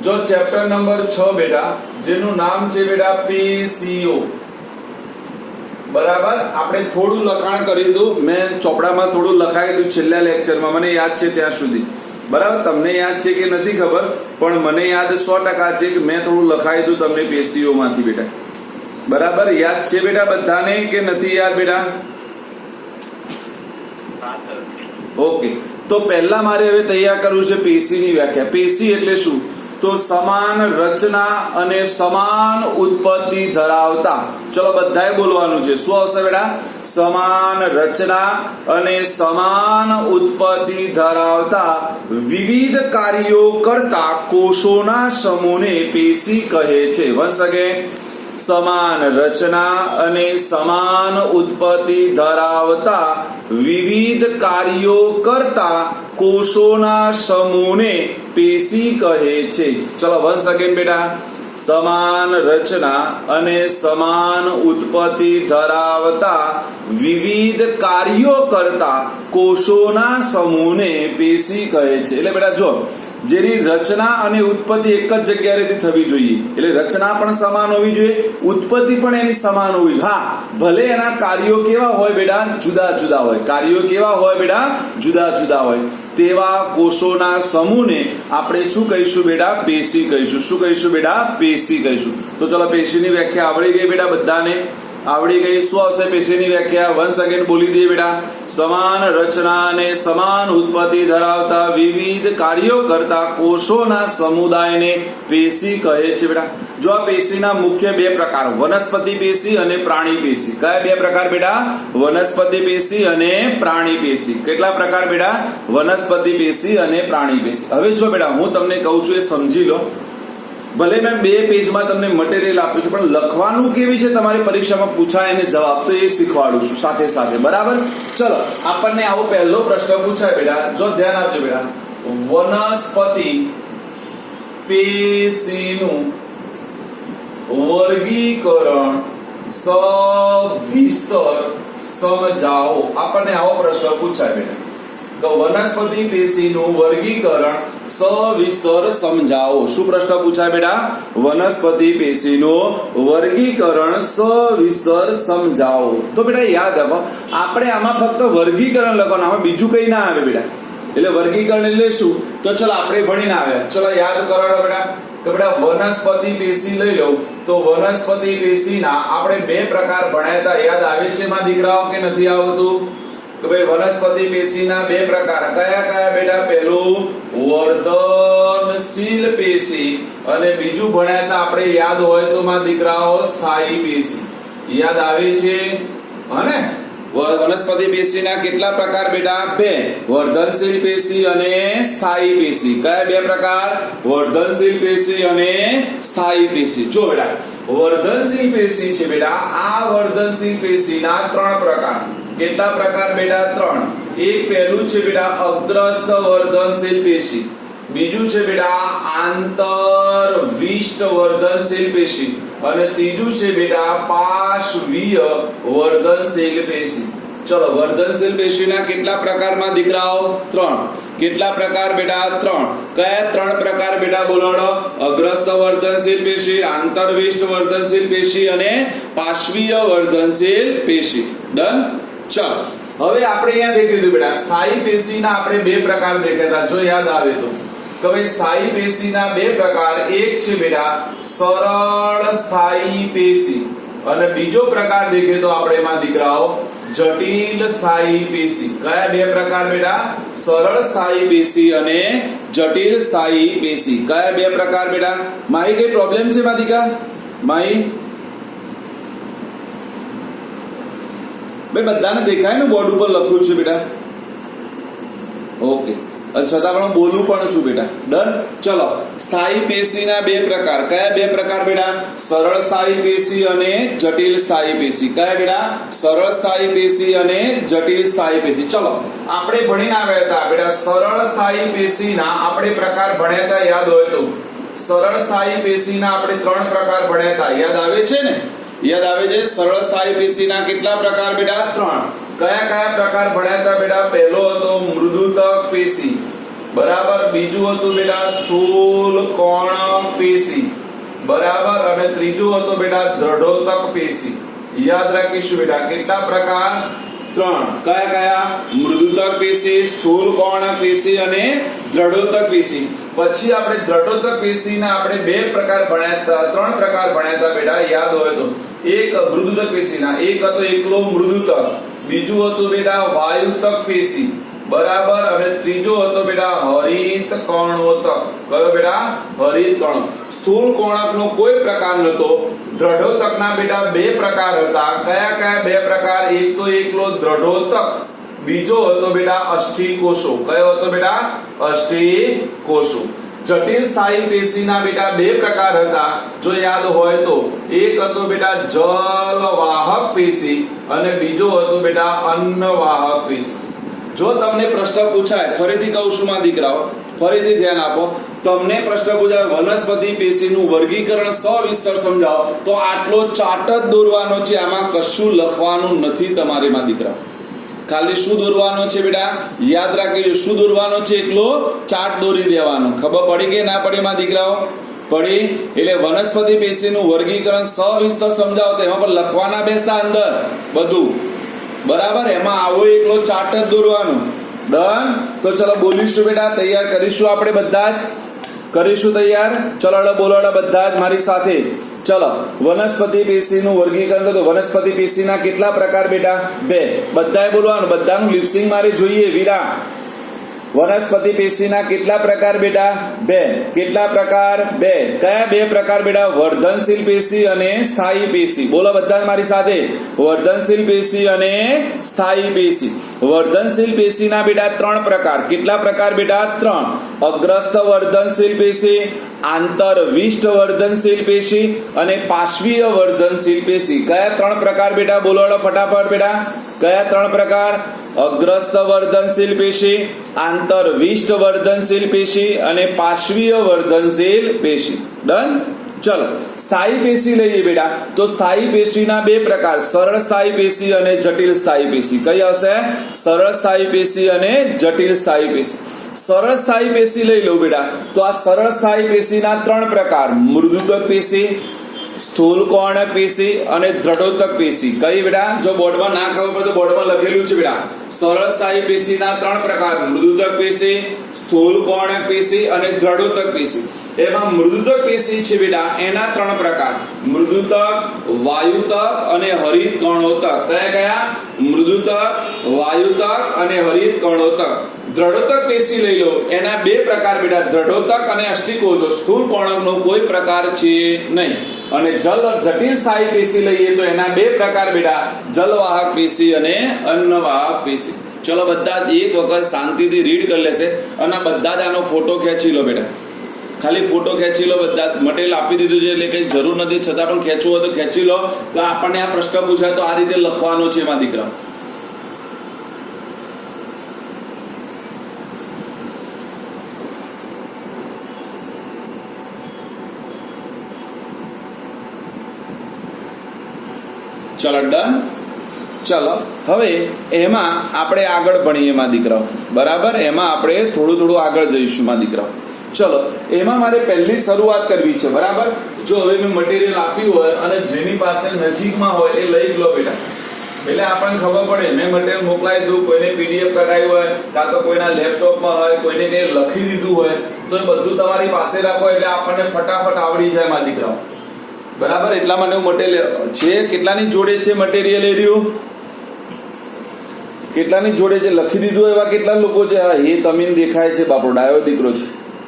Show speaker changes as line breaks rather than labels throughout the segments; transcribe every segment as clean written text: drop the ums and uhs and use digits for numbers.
જો chapter number 6 બેટા, જેનું નામ છે બેટા પેશીઓ. બરાબર, આપણે થોડું લખાણ કરી દઉં. મેં ચોપડામાં થોડું લખાઈ દીધું છેલ્લા લેક્ચરમાં, મને યાદ છે ત્યાં સુધી. બરાબર, તમને યાદ છે કે નથી ખબર, પણ મને યાદ 100% છે કે મેં થોડું લખાઈ દીધું તમને પેશીઓમાંથી બેટા. બરાબર, યાદ છે બેટા બધાને કે નથી યાદ બેટા? ઓકે, તો પહેલા મારે હવે તૈયાર કરવું છે પેશીની વ્યાખ્યા. પેશી એટલે શું? તો સમાન રચના અને સમાન ઉત્પત્તિ ધરાવતા. ચલો બધાએ બોલવાનું છે. શું આવશે બેટા? સમાન રચના અને સમાન ઉત્પત્તિ ધરાવતા વિવિધ કાર્યો કરતા કોષોના સમૂહને પેશી કહે છે. વન્સ અગેન, સમાન રચના અને સમાન ઉત્પત્તિ ધરાવતા વિવિધ કાર્યો કરતા કોષોના સમૂહને પેશી કહે છે. ચલો વન્સ અગેન બેટા, સમાન રચના અને સમાન ઉત્પત્તિ ધરાવતા વિવિધ કાર્યો કરતા કોષોના સમૂહને પેશી કહે છે. એટલે બેટા જો, જેની રચના અને ઉત્પત્તિ એક જ જગ્યાએથી થવી જોઈએ. એટલે રચના પણ સમાન હોવી જોઈએ, ઉત્પત્તિ પણ એની સમાન હોવી. હા, ભલે એના કાર્યો કેવા હોય બેટા? જુદા જુદા હોય. કાર્યો કેવા હોય બેટા? જુદા જુદા હોય. તેવા કોષોના સમૂહને આપણે શું કહીશું બેટા? પેશી કહીશું. શું કહીશું બેટા? પેશી કહીશું. તો ચલો, પેશીની વ્યાખ્યા આવડી ગઈ બેટા બધાને? આવડી ગઈ. શું આવશે પેશીની વ્યાખ્યા? વન્સ અગેન બોલી દઈએ બેટા. સમાન રચના અને સમાન ઉત્પત્તિ ધરાવતા વિવિધ કાર્યો કરતા કોષોના સમુદાયને પેશી કહે છે બેટા. જો આ પેશીના મુખ્ય બે પ્રકાર, વનસ્પતિ પેશી અને પ્રાણી પેશી. કયા બે પ્રકાર બેટા? વનસ્પતિ પેશી અને પ્રાણી પેશી. કેટલા પ્રકાર બેટા? વનસ્પતિ પેશી અને પ્રાણી પેશી. હવે જો બેટા, હું તમને કહું છું એ સમજી લો. ભલે મેં 2 પેજમાં તમને મટીરિયલ આપ્યું છે, પણ લખવાનું કેવી છે તમારી પરીક્ષામાં પૂછાય અને જવાબ તો એ શીખવાડું છું સાથે સાથે. બરાબર, ચલો આપણને આવો પહેલો પ્રશ્ન પૂછાય બેટા. જો ધ્યાન આપજો બેટા. વનસ્પતિ પેશીનું વર્ગીકરણ સવિસ્તર સમજાવો. આપણને આવો પ્રશ્ન પૂછાય બેટા. તો વનસ્પતિ પેશીનું વર્ગીકરણ સવિસ્તર સમજાવો. શું પ્રશ્ન પૂછાય બેટા? વનસ્પતિ પેશીનું વર્ગીકરણ સવિસ્તર સમજાવો. તો બેટા યાદ રાખો, આપણે આમાં ફક્ત વર્ગીકરણ લખવાનું, આમાં બીજું કઈ ના આવે બેટા. એટલે વર્ગીકરણ એટલે શું? તો ચલો આપણે ભણીને આવ્યા. ચલો યાદ કરાવો બેટા. તો બેટા વનસ્પતિ પેશી લઈ લો. તો વનસ્પતિ પેશીના આપણે 2 પ્રકાર ભણ્યા હતા. યાદ આવે છે માં દીકરાઓ કે નથી આવતું? તો ભાઈ વનસ્પતિ પેશીના 2 પ્રકાર કયા કયા બેટા? પહેલું વર્ધનશીલ પેશી અને બીજું ભણ્યા હતા આપણે, યાદ હોય તો માં દીકરાઓ, સ્થાયી પેશી. યાદ આવે છે? અને વનસ્પતિ પેશીના કેટલા પ્રકાર બેટા? 2. વર્ધનશીલ પેશી અને સ્થાયી પેશી. કયા 2 પ્રકાર? વર્ધનશીલ પેશી અને સ્થાયી પેશી. જો બેટા, વર્ધનશીલ પેશી છે બેટા, આ વર્ધનશીલ પેશીના 3 પ્રકાર. કેટલા પ્રકાર બેટા? 3. એક પહેલું છે બેટા અગ્રસ્થ વર્ધનશીલ પેશી, બીજું છે બેટા આંતરવિષ્ટ વર્ધનશીલ પેશી અને ત્રીજું છે બેટા પાર્શ્વીય વર્ધનશીલ પેશી. ચલો, વર્ધનશીલ પેશીના કેટલા પ્રકારમાં દીકરાઓ? 3. કેટલા પ્રકાર બેટા? 3. કયા 3 પ્રકાર બેટા? બોલો. અગ્રસ્થ વર્ધનશીલ પેશી, આંતરવિષ્ટ વર્ધનશીલ પેશી અને પાર્શ્વીય વર્ધનશીલ પેશી. ડન. ચલો, હવે આપણે અહીંયા દેખી દીધું બેટા, સ્થાયી પેશીના આપણે 2 પ્રકાર દેખાતા. જો યાદ આવે તો હવે સ્થાયી પેશીના 2 પ્રકાર, એક છે બેટા સરળ સ્થાયી પેશી અને બીજો પ્રકાર દેખે તો આપણે એમાં દીકરાઓ જટિલ સ્થાયી પેશી. કયા 2 પ્રકાર બેટા? સરળ સ્થાયી પેશી અને જટિલ સ્થાયી પેશી. કયા 2 પ્રકાર બેટા? માહી કઈ પ્રોબ્લેમ છે માં દીકરા? માહી ભાઈ બધાને દેખાય ને બોર્ડ ઉપર લખ્યું છે બેટા? ઓકે, છતાં પણ બોલું પણ છું બેટા. ડન. ચલો, સ્થાયી પેશીના 2 પ્રકાર. કયા 2 પ્રકાર બેટા? સરળ સ્થાયી પેશી અને જટિલ સ્થાયી પેશી. કયા બેટા? સરળ સ્થાયી પેશી અને જટિલ સ્થાયી પેશી. ચલો, આપણે ભણીને આવ્યા હતા બેટા સરળ સ્થાયી પેશીના આપણે પ્રકાર ભણ્યા હતા. યાદ હોય તો સરળ સ્થાયી પેશીના આપણે 3 પ્રકાર ભણ્યા હતા. યાદ આવે છે ને? યાદ આવે છે? સરળ સ્થાયી પેશીના કેટલા પ્રકાર બેટા? 3. કયા કયા પ્રકાર ભણ્યા હતા બેટા? પહેલો હતો મૃદુતક પેશી, બરાબર. બીજું હતું બેટા સ્થૂલ કોણ પેશી, બરાબર, અને ત્રીજું હતું બેટા દ્રઢોતક પેશી. યાદ રાખીશું બેટા કેટલા પ્રકાર? 3. કયા કયા? મૃદુતક પેશી, સ્થૂળ કોણક પેશી અને દ્રઢોતક પેશી. પછી આપણે દ્રઢોતક પેશીના આપણે 2 પ્રકાર ભણ્યા હતા, 3 પ્રકાર ભણ્યા હતા બેટા, યાદ હોય તો. એક મૃદુતક પેશીના, એક હતો એકલો મૃદુતક, બીજું હતું બેટા વાયુતક પેશી, બરાબર, અને ત્રીજો હતો બેટા હરિત કર્ણોતક. કયો બેટા? હરિત કર્ણ. સ્થૂળ કોણકનો કોઈ પ્રકાર નતો. દ્રઢોતકના બેટા 2 પ્રકાર હતા. કયા કયા 2 પ્રકાર? એક તો એકલો દ્રઢોતક, બીજો હતો બેટા અષ્ટિકોષો. કયો હતો બેટા? અષ્ટિકોષો. જટિલ સ્થાયી પેશીના બેટા 2 પ્રકાર હતા, જો યાદ હોય તો. એક હતો બેટા જલવાહક પેશી અને બીજો હતો બેટા અન્નવાહક પેશી. જો તમને પ્રશ્ન પૂછાય, ફરીથી કહું છું માં દીકરાઓ, ફરીથી ધ્યાન આપો. તમને પ્રશ્ન પૂછાય વનસ્પતિ પેશીનું વર્ગીકરણ સવિસ્તર સમજાવો, તો આટલો ચાર્ટ જ દોરવાનો છે, આમાં કશું લખવાનું નથી તમારે માં દીકરાઓ. ખાલી શું દોરવાનો છે બેટા? યાદ રાખજો, શું દોરવાનો છે? એકલો ચાર્ટ દોરી દેવાનો. ખબર પડી કે ના પડી માં દીકરાઓ? પડી. એટલે વનસ્પતિ પેશીનું વર્ગીકરણ સવિસ્તર સમજાવો, તો એમાં પણ લખવાના બેસતા અંદર બધું, બરાબર. એમાં આવો એકલો ચાર્ટ જ દોરવાનો. ડન. તો ચલો બોલીશું બેટા, તૈયાર કરીશું આપણે બધા જ, કરીશું તૈયાર. ચલો બોલો બધા જ મારી સાથે. ચલો, વનસ્પતિ પેશીનું વર્ગીકરણ. તો વનસ્પતિ પેશીના કેટલા પ્રકાર બેટા? 2. બધાએ બોલવાનું, બધાનું લિપસિંગ મારે જોઈએ. વીરા, વનસ્પતિ પેશીના કેટલા પ્રકાર બેટા? 2. કેટલા પ્રકાર? 2. કયા 2 પ્રકાર બેટા? વર્ધનશીલ પેશી અને સ્થાયી પેશી. બોલો બધા મારી સાથે, વર્ધનશીલ પેશી અને સ્થાયી પેશી. વર્ધનશીલ પેશીના બેટા 3 પ્રકાર. કેટલા પ્રકાર બેટા? 3. અગ્રસ્થ વર્ધનશીલ પેશી, આંતરવિષ્ટ વર્ધનશીલ પેશી અને પાર્શ્વીય વર્ધનશીલ પેશી. કયા 3 પ્રકાર બેટા? બોલો ફટાફટ બેટા. કયા 3 પ્રકાર? અગ્રસ્થ વર્ધનશીલ પેશી, આંતરવિષ્ટ વર્ધનશીલ પેશી અને પાર્શ્વીય વર્ધનશીલ પેશી. ડન. ચલો, સ્થાયી પેશી લઈએ બેટા. તો સ્થાયી પેશીના 2 પ્રકાર, સરળ સ્થાયી પેશી અને જટિલ સ્થાયી પેશી. કઈ હશે? સરળ સ્થાયી પેશી અને જટિલ સ્થાયી પેશી. સરળ સ્થાયી પેશી લઈ લો બેટા. તો આ સરળ સ્થાયી પેશીના 3 પ્રકાર, મૃદુતક પેશી, સ્થૂળ કોણક પેશી અને દ્રઢોતક પેશી. કઈ બેટા? જો બોર્ડમાં ના ખબર પડે તો બોર્ડમાં લખેલું છે બેટા. સરળ સ્થાયી પેશીના 3 પ્રકાર, મૃદુતક પેશી, સ્થૂળ કોણક પેશી અને દ્રઢોતક પેશી. એમાં મૃદુતક પેશી છે બેટા, એના 3 પ્રકાર, મૃદુતક, વાયુતક અને હરિત કર્ણોતક. કયા કયા? મૃદુતક, વાયુતક અને હરિત કર્ણોતક. દ્રઢોતક પેશી લઈ લો, એના 2 પ્રકાર બેટા, દ્રઢોતક અને અષ્ટિકોષો. સ્થૂળ કોણકનો કોઈ પ્રકાર છે નહીં. અને જટિલ સ્થાયી પેશી લઈએ તો એના 2 પ્રકાર બેટા, જલવાહક પેશી અને અન્નવાહક પેશી. ચલો બધા એક વખત શાંતિથી રીડ કરી લેશે અને બધા જ આનો ફોટો ખેંચી લો બેટા. ખાલી ફોટો ખેંચી લો બધા. મટીરિયલ આપી દીધું છે એટલે કઈ જરૂર નથી, છતાં પણ ખેંચવું હોય તો ખેંચી લો. તો આપણને આ પ્રશ્ન પૂછાય તો આ રીતે લખવાનો છે એમાં દીકરા. ચલો ડન. ચલો હવે એમાં આપણે આગળ ભણીએ માં દીકરાઓ, બરાબર. એમાં આપણે થોડું આગળ જઈશું માં દીકરાઓ. ચલો, એમાં મારે પહેલી શરૂઆત કરવી છે, બરાબર. જો હવે મેં મટીરિયલ આપ્યું હોય અને જેની પાસે નજીકમાં હોય એ લઈ લો બેટા, એટલે આપણને ખબર પડે. મેં મટીરિયલ મોકલાવી દીધું, કોઈને પીડીએફ કઢાવ્યું હોય, કાં તો કોઈના લેપટોપમાં હોય, કોઈને કઈ લખી દીધું હોય, તો એ બધું તમારી પાસે રાખો એટલે આપણને ફટાફટ આવડી જાય માં દીકરાઓ, બરાબર. એટલા માટે હું મટીરિયલ છે, કેટલાની જોડે છે મટીરિયલ એ રહ્યું, કેટલાની જોડે છે લખી દીધું. એવા કેટલા લોકો છે? હા, એ તમીન દેખાય છે, બાપરો ડાયો દીકરો છે.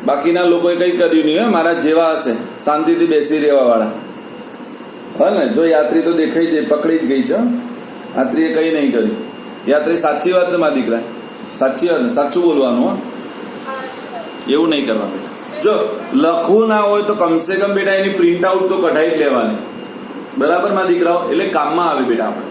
બાકીના લોકોએ કઈ કર્યું નહીં, મારા જેવા હશે, શાંતિથી બેસી રહેવા વાળા. હા ને, જો યાત્રી તો દેખાઈ જાય, પકડી જ ગઈ છે. યાત્રીએ કઈ નહીં કર્યું. યાત્રી સાચી વાત ને મારા દીકરા, સાચી વાત ને, સાચું બોલવાનું. એવું નહીં કરવાનું. જો લખવું ના હોય તો કમસે કમ બેટા એની પ્રિન્ટ આઉટ તો કઢાઈ જ લેવાની, બરાબર માં દીકરાઓ. એટલે કામમાં આવે બેટા આપણે.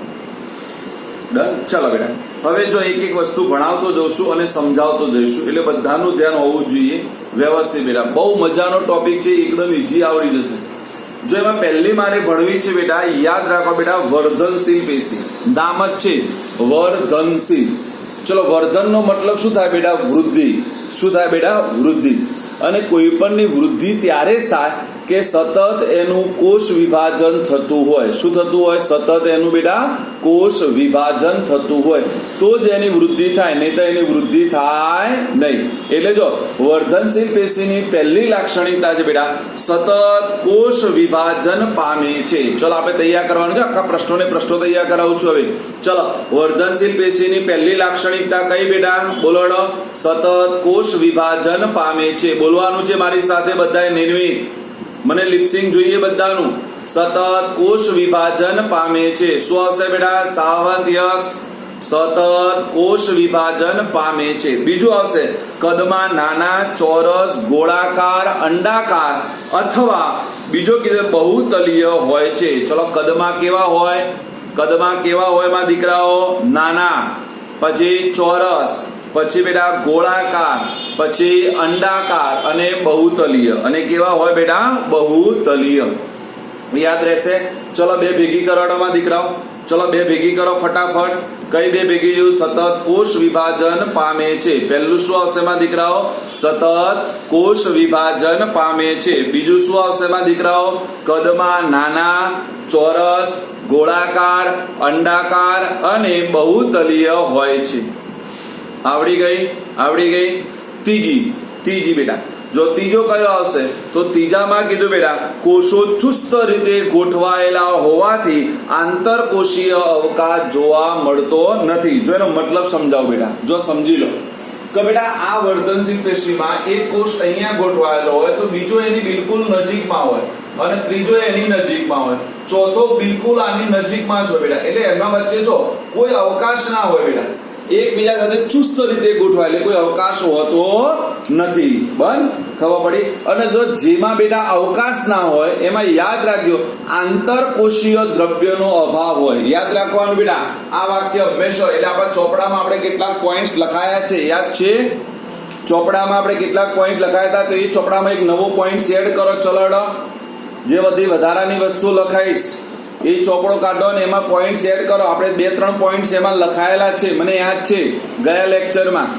ડન. ચલો બેટા, હવે જો એક વસ્તુ ભણાવતો જઈશું અને સમજાવતો જઈશું, એટલે બધાનું ધ્યાન હોવું જોઈએ વ્યવસ્થિત બેટા. બહુ મજાનો ટોપિક છે, એકદમ ઈઝી આવડી જશે. જો એમાં પહેલી મારે ભણવી છે બેટા, યાદ રાખો બેટા, વર્ધનશીલ પેશી. નામ જ છે વર્ધનશીલ. ચલો, વર્ધનનો મતલબ શું થાય બેટા? વૃદ્ધિ. શું થાય બેટા? વૃદ્ધિ. અને કોઈ પણની વૃદ્ધિ ત્યારે જ થાય કે સતત એનું કોષ વિભાજન થતું હોય. શું થતું હોય? સતત એનું બેટા કોષ વિભાજન થતું હોય તો જ એની વૃદ્ધિ થાય, નહીં તો એની વૃદ્ધિ થાય નહીં. એટલે જો વર્ધનશીલ પેશીની પહેલી લાક્ષણિકતા છે બેટા સતત કોષ વિભાજન પામે છે. ચલો આપણે તૈયાર કરવાનું છે, આખા પ્રશ્નો તૈયાર કરાવું છું. હવે ચલો વર્ધનશીલ પેશીની પહેલી લાક્ષણિકતા કઈ બેટા? બોલો. સતત કોષ વિભાજન પામે છે. બોલવાનું છે મારી સાથે બધાએ નિર્મિત. મને લિપસિંગ જોઈએ બધાનું. સતત કોષ વિભાજન પામે છે. શું આવશે બેટા? સાવંત યક્ષ. સતત કોષ વિભાજન પામે છે. બીજું આવશે કદમાં નાના, ચોરસ, ગોળાકાર, અંડાકાર અથવા બીજો કીધું બહુતલીય હોય છે. ચલો કદમાં કેવા હોય? કદમાં કેવા હોય માં દીકરાઓ? નાના, પછી ચોરસ, પછી બેટા ગોળાકાર, પછી અંડાકાર અને બહુતલીય. અને કેવા હોય બેટા? બહુતલીય. યાદ રહેશે. ચલો બે ભેગી કરાવવામાં દીકરાઓ. ચલો બે ભેગી કરો ફટાફટ. કઈ બે ભેગી? સતત કોષ વિભાજન પામે છે. પહેલું શું આવશે માં દીકરાઓ? સતત કોષ વિભાજન પામે છે. બીજું શું આવશે માં દીકરાઓ? કદમાં નાના, ચોરસ, ગોળાકાર, અંડાકાર અને બહુતલીય હોય છે. આવડી ગઈ. ત્રીજી બેટા જો ત્રીજો કયો આવશે તો ત્રીજામાં કીધું બેટા કોષો ચુસ્ત રીતે ગોઠવાયેલા હોવાથી આંતરકોષીય અવકાશ જોવા મળતો નથી. જો એનો મતલબ સમજાવો બેટા. જો સમજી લો કે બેટા આ વર્ધનશીલ પેશીમાં એક કોષ અહીંયા ગોઠવાયેલો હોય તો બીજો એની બિલકુલ નજીકમાં હોય અને ત્રીજો એની નજીકમાં હોય, ચોથો બિલકુલ આની નજીકમાં જ હોય બેટા. એટલે એમના વચ્ચે જો કોઈ અવકાશ ના હોય બેટા, એકબીજા સાથે ચુસ્ત રીતે ગોઠવાય, કોઈ અવકાશ હોતો નથી. ખબર પડી? અને જો જેમાં બેટા અવકાશ ના હોય એમાં યાદ રાખજો આંતરકોષીય દ્રવ્યનો અભાવ હોય. યાદ રાખવાનું બેટા આ વાક્ય હંમેશા. એટલે આપણા ચોપડામાં આપણે કેટલાક પોઈન્ટ્સ લખાયા છે, યાદ છે? ચોપડામાં આપણે કેટલાક પોઈન્ટ લખાયા હતા, તો એ ચોપડામાં એક નવો પોઈન્ટ એડ કરો. ચલો જે બધી વધારાની વસ્તુ લખાઈશ એ ચોપડો કાઢો ને એમાં પોઈન્ટ એડ કરો. આપણે 2-3 પોઈન્ટ એમાં લખાયેલા છે, મને યાદ છે ગયા લેક્ચરમાં.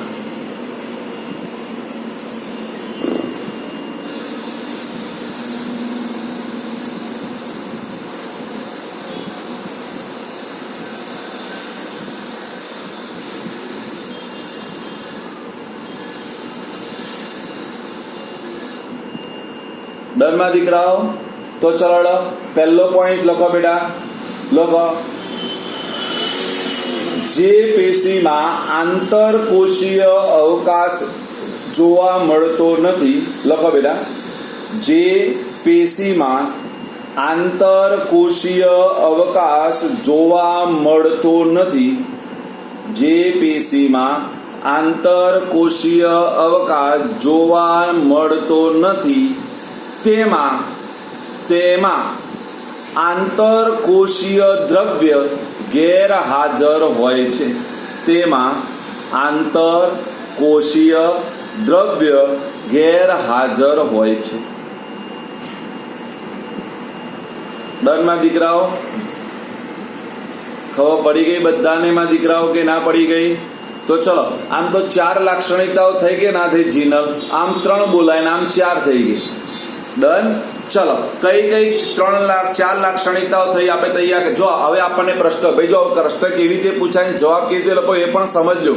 ડરમાં દીકરાઓ? તો ચલો પહેલો પોઈન્ટ લખો બેટા. લખો જે પેશીમાં આંતરકોષીય અવકાશ જોવા મળતો નથી. લખો બેટા જે પેશીમાં આંતરકોષીય અવકાશ જોવા મળતો નથી. જે પેશીમાં આંતરકોષીય અવકાશ જોવા મળતો નથી તેમાં આંતરકોષીય દ્રવ્ય ગેરહાજર હોય છે. તેમાં આંતરકોષીય દ્રવ્ય ગેરહાજર હોય છે. ડનમાં દીકરાઓ? ખબર પડી ગઈ બધાને માં દીકરાઓ કે ના પડી ગઈ? તો ચલો આમ તો 4 લાક્ષણિકતાઓ થઈ ગઈ ના થઈ જીનલ? આમ 3 બોલાય ને આમ 4 થઈ ગઈ. ડન. ચલો કઈ 4 લાક્ષણિકતાઓ થઈ આપણે તૈયાર. જો હવે આપણને પ્રશ્ન, ભાઈ જો પ્રશ્ન કેવી રીતે પૂછાય, જવાબ કેવી રીતે લખો એ પણ સમજજો.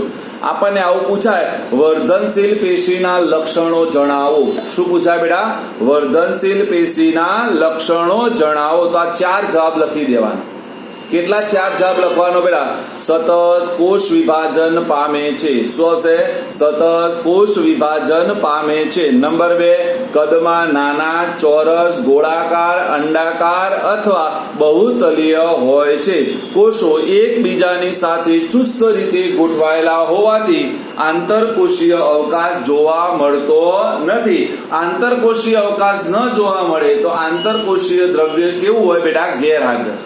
આપણને આવું પૂછાય વર્ધનશીલ પેશીના લક્ષણો જણાવો. શું પૂછાય બેટા? વર્ધનશીલ પેશીના લક્ષણો જણાવો. તો આ 4 જવાબ લખી દેવાના. કેટલા 4 જવાબ લખવાનો બેટા? સતત કોષ વિભાજન પામે છે. શું હશે? સતત કોષ વિભાજન પામે છે. નંબર 2 કદમાં નાના, ચોરસ, ગોળાકાર, અંડાકાર અથવા બહુતલીય હોય છે. કોષો એકબીજાની સાથે ચુસ્ત રીતે ગોઠવાયેલા હોવાથી આંતરકોષીય અવકાશ જોવા મળતો નથી. આંતરકોષીય અવકાશ ન જોવા મળે તો આંતરકોષીય દ્રવ્ય કેવું હોય બેટા? ગેરહાજર.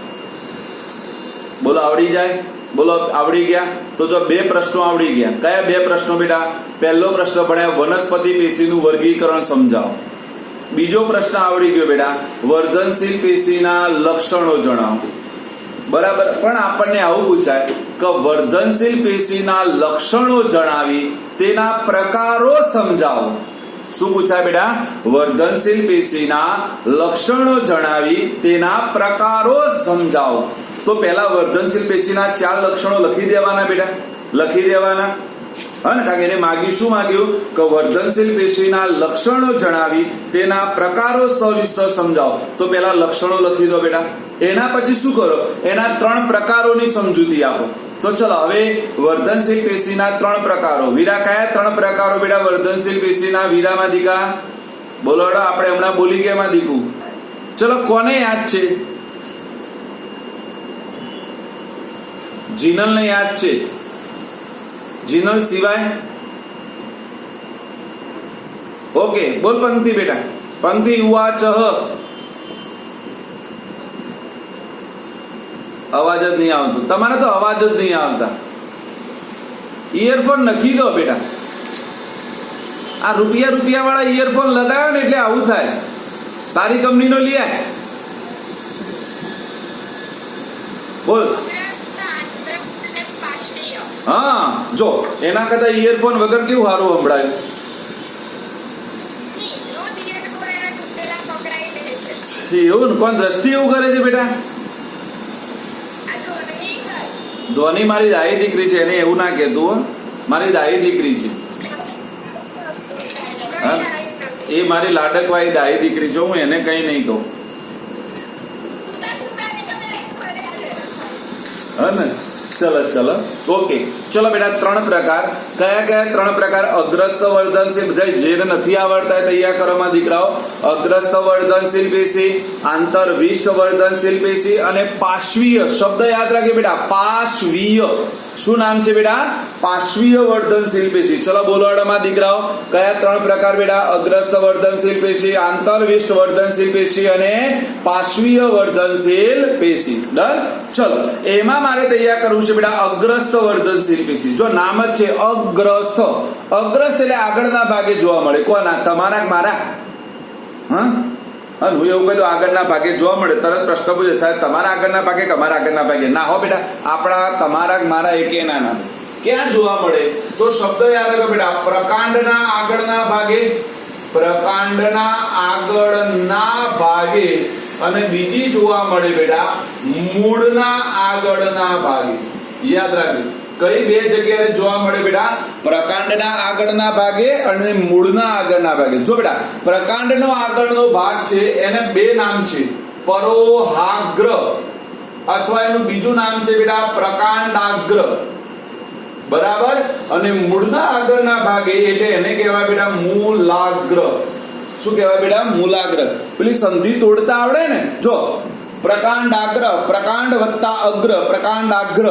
બોલો આવડી જાય? બોલો આવડી ગયા? તો જો 2 પ્રશ્નો આવડી ગયા. કયા 2 પ્રશ્નો બેટા? પહેલો પ્રશ્ન ભણ્યા વનસ્પતિ પેશીનું વર્ગીકરણ સમજાવો. બીજો પ્રશ્ન આવડી ગયો બેટા વર્ધનશીલ પેશીના લક્ષણો જણાવો. બરાબર. પણ આપણને આવું પૂછાય કે વર્ધનશીલ પેશીના લક્ષણો જણાવી તેના પ્રકારો સમજાવો. શું પૂછાય બેટા? વર્ધનશીલ પેશીના લક્ષણો જણાવી તેના પ્રકારો સમજાવો. તો પહેલા વર્ધનશીલ પેશીના 4 લક્ષણો લખી દેવાના બેટા, લખી દેવાના. હા ને, કારણ કે એને માગ્યું, શું માગ્યું કે વર્ધનશીલ પેશીના લક્ષણો જણાવી તેના પ્રકારો સવિસ્તર સમજાવો. તો પહેલા લક્ષણો લખી દો બેટા. એના પછી શું કરો? એના 3 પ્રકારોની સમજૂતી આપો. તો ચલો હવે વર્ધનશીલ પેશીના 3 પ્રકારો. વીરા, કયા 3 પ્રકારો બેટા વર્ધનશીલ પેશીના? વીરામાં દીકા બોલો, આપણે હમણાં બોલી ગયા માં દીકુ. ચલો કોને યાદ છે? જીનલ ને યાદ છે? જીનલ સિવાય? ઓકે, બોલ પંક્તિ બેટા. પંક્તિ ઉવાચ. અવાજ જ નહીં આવતો તમારે, તો અવાજ જ નહીં આવતા. ઇયરફોન નખી દો બેટા. આ રૂપિયા વાળા ઇયરફોન લગાવ્યો ને એટલે આવું થાય. સારી કંપનીનો લઈ આય. બોલ. હા, જો એના કરતા ઇયરફોન વગર કેવું સારું સંભળાયું. એવું ને? કોણ દ્રષ્ટિ એવું કરે છે બેટા? ધ્વની મારી દાઈ દીકરી છે, એને એવું ના કહેતું. મારી દાઈ દીકરી છે, એ મારી લાડકવાળી દાઈ દીકરી છે, હું એને કઈ નહીં કહું. હા ને? ચલો ઓકે. ચલો બેટા, 3 પ્રકાર. કયા 3 પ્રકાર? અગ્રસ્ત વર્ધનશીલ, જેને નથી આવડતા તૈયાર કરવામાં દીકરાઓ. અગ્રસ્ત વર્ધનશીલ પેશી, આંતરવિષ્ટ વર્ધનશીલ પેશી અને પાર્શ્વીય. શબ્દ યાદ રાખે બેટા, પાર્શ્વીય. શું નામ છે બેટા? પાર્શ્વીય વર્ધનશીલ પેશી. ચલો બોલો અડમાં દીકરાઓ, કયા 3 પ્રકાર બેટા? અગ્રસ્ત વર્ધનશીલ પેશી, આંતરવિષ્ટ વર્ધનશીલ પેશી અને પાર્શ્વીય વર્ધનશીલ પેશી. ડન. ચલો એમાં મારે તૈયાર કરવું છે બેટા અગ્રસ્ત વર્ધનશીલ પેશી. જો નામ જ છે અગ્રસ્ત. અગ્રસ્ત એટલે આગળના ભાગે જોવા મળે. કોના? તમારા, મારા? હા, હું એવું કહી દઉં આગળના ભાગે જોવા મળે, તરત પ્રશ્ન પૂછે સાહેબ તમારા આગળના ભાગે કે અમારા આગળના ભાગે? ના હો બેટા, આપણા તમારા મારા એક એના નામ. ક્યાં જોવા મળે? તો શબ્દ યાદ રાખો બેટા, પ્રકાંડના આગળના ભાગે, પ્રકાંડના આગળના ભાગે, અને બીજી જોવા મળે બેટા મૂળના આગળના ભાગે. યાદ રાખજો કઈ 2 જગ્યાએ જોવા મળે બેટા? પ્રકાંડના આગળના ભાગે અને મૂળના આગળના ભાગે. જો બેટા પ્રકાંડનો આગળનો ભાગ છે એને 2 નામ છે, પરોહાગ્ર અથવા એનું બીજું નામ છે બેટા પ્રકાંડાગ્ર. બરાબર? અને મૂળના આગળના ભાગે એટલે એને કહેવાય બેટા મૂલાગ્ર. શું કહેવાય બેટા? મૂલાગ્ર. પેલી સંધિ તોડતા આવડે ને? જો પ્રકાંડાગ્ર, પ્રકાંડ વત્તા અગ્ર, પ્રકાંડાગ્ર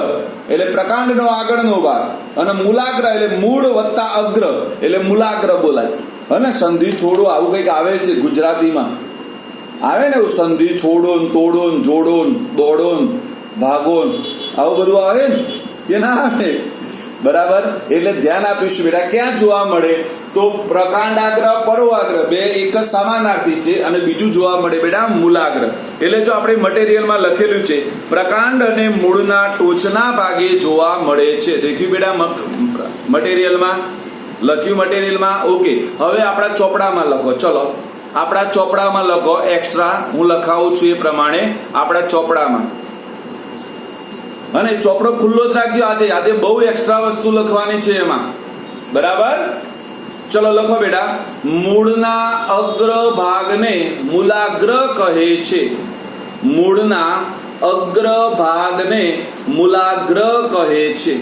એટલે પ્રકાંડનો આગળનો ભાગ, અને મૂલાગ્ર એટલે મૂળ વત્તા અગ્ર એટલે મૂલાગ્ર બોલાય. અને સંધિ છોડો આવું કઈક આવે છે ગુજરાતીમાં, આવે ને એવું સંધિ છોડો, તોડો, જોડો, દોડો, ભાગો, આવું બધું આવે ને કે ના આવે? બરાબર? એટલે ધ્યાન આપીશું બેટા. ક્યાં જોવા મળે? તો પ્રકાંડાગ્ર, પરોહાગ્ર 2 એક જ સમાનાર્થી છે, અને બીજું જોવા મળે બેટા મૂલાગ્ર. એટલે જો આપણે મટીરિયલમાં લખેલું છે પ્રકાંડ અને મૂળના ટોચના ભાગે જોવા મળે છે. દેખ્યું બેટા મટીરિયલમાં? લખ્યું મટીરિયલમાં? ઓકે. હવે આપણા ચોપડામાં લખો. ચલો આપણા ચોપડામાં લખો. એક્સ્ટ્રા હું લખાવું છું એ પ્રમાણે આપણા ચોપડામાં. અને ચોપડો ખુલ્લો જ રાખજો. આજે બહુ એક્સ્ટ્રા વસ્તુ લખવાની છે એમાં. બરાબર? ચલો લખો બેટા. મૂળના અગ્ર ભાગને મૂલાગ્ર કહે છે. મૂળના અગ્ર ભાગને મૂલાગ્ર કહે છે.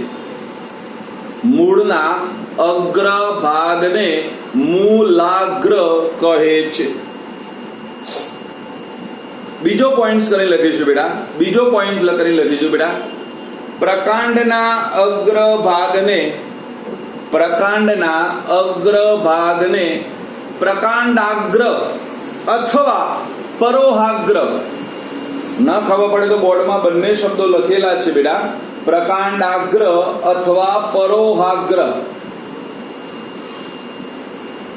મૂળના અગ્ર ભાગને મૂલાગ્ર કહે છે. બીજો પોઈન્ટ કરી લખીશું બેટા. બીજો પોઈન્ટ કરી લખીશું બેટા. પ્રકાંડના અગ્ર ભાગને પ્રકાંડાગ્ર અથવા પરોહાગ્ર. ન ખબર પડે તો બોર્ડમાં બંને શબ્દો લખેલા છે બેટા. પ્રકાંડાગ્ર અથવા પરોહાગ્ર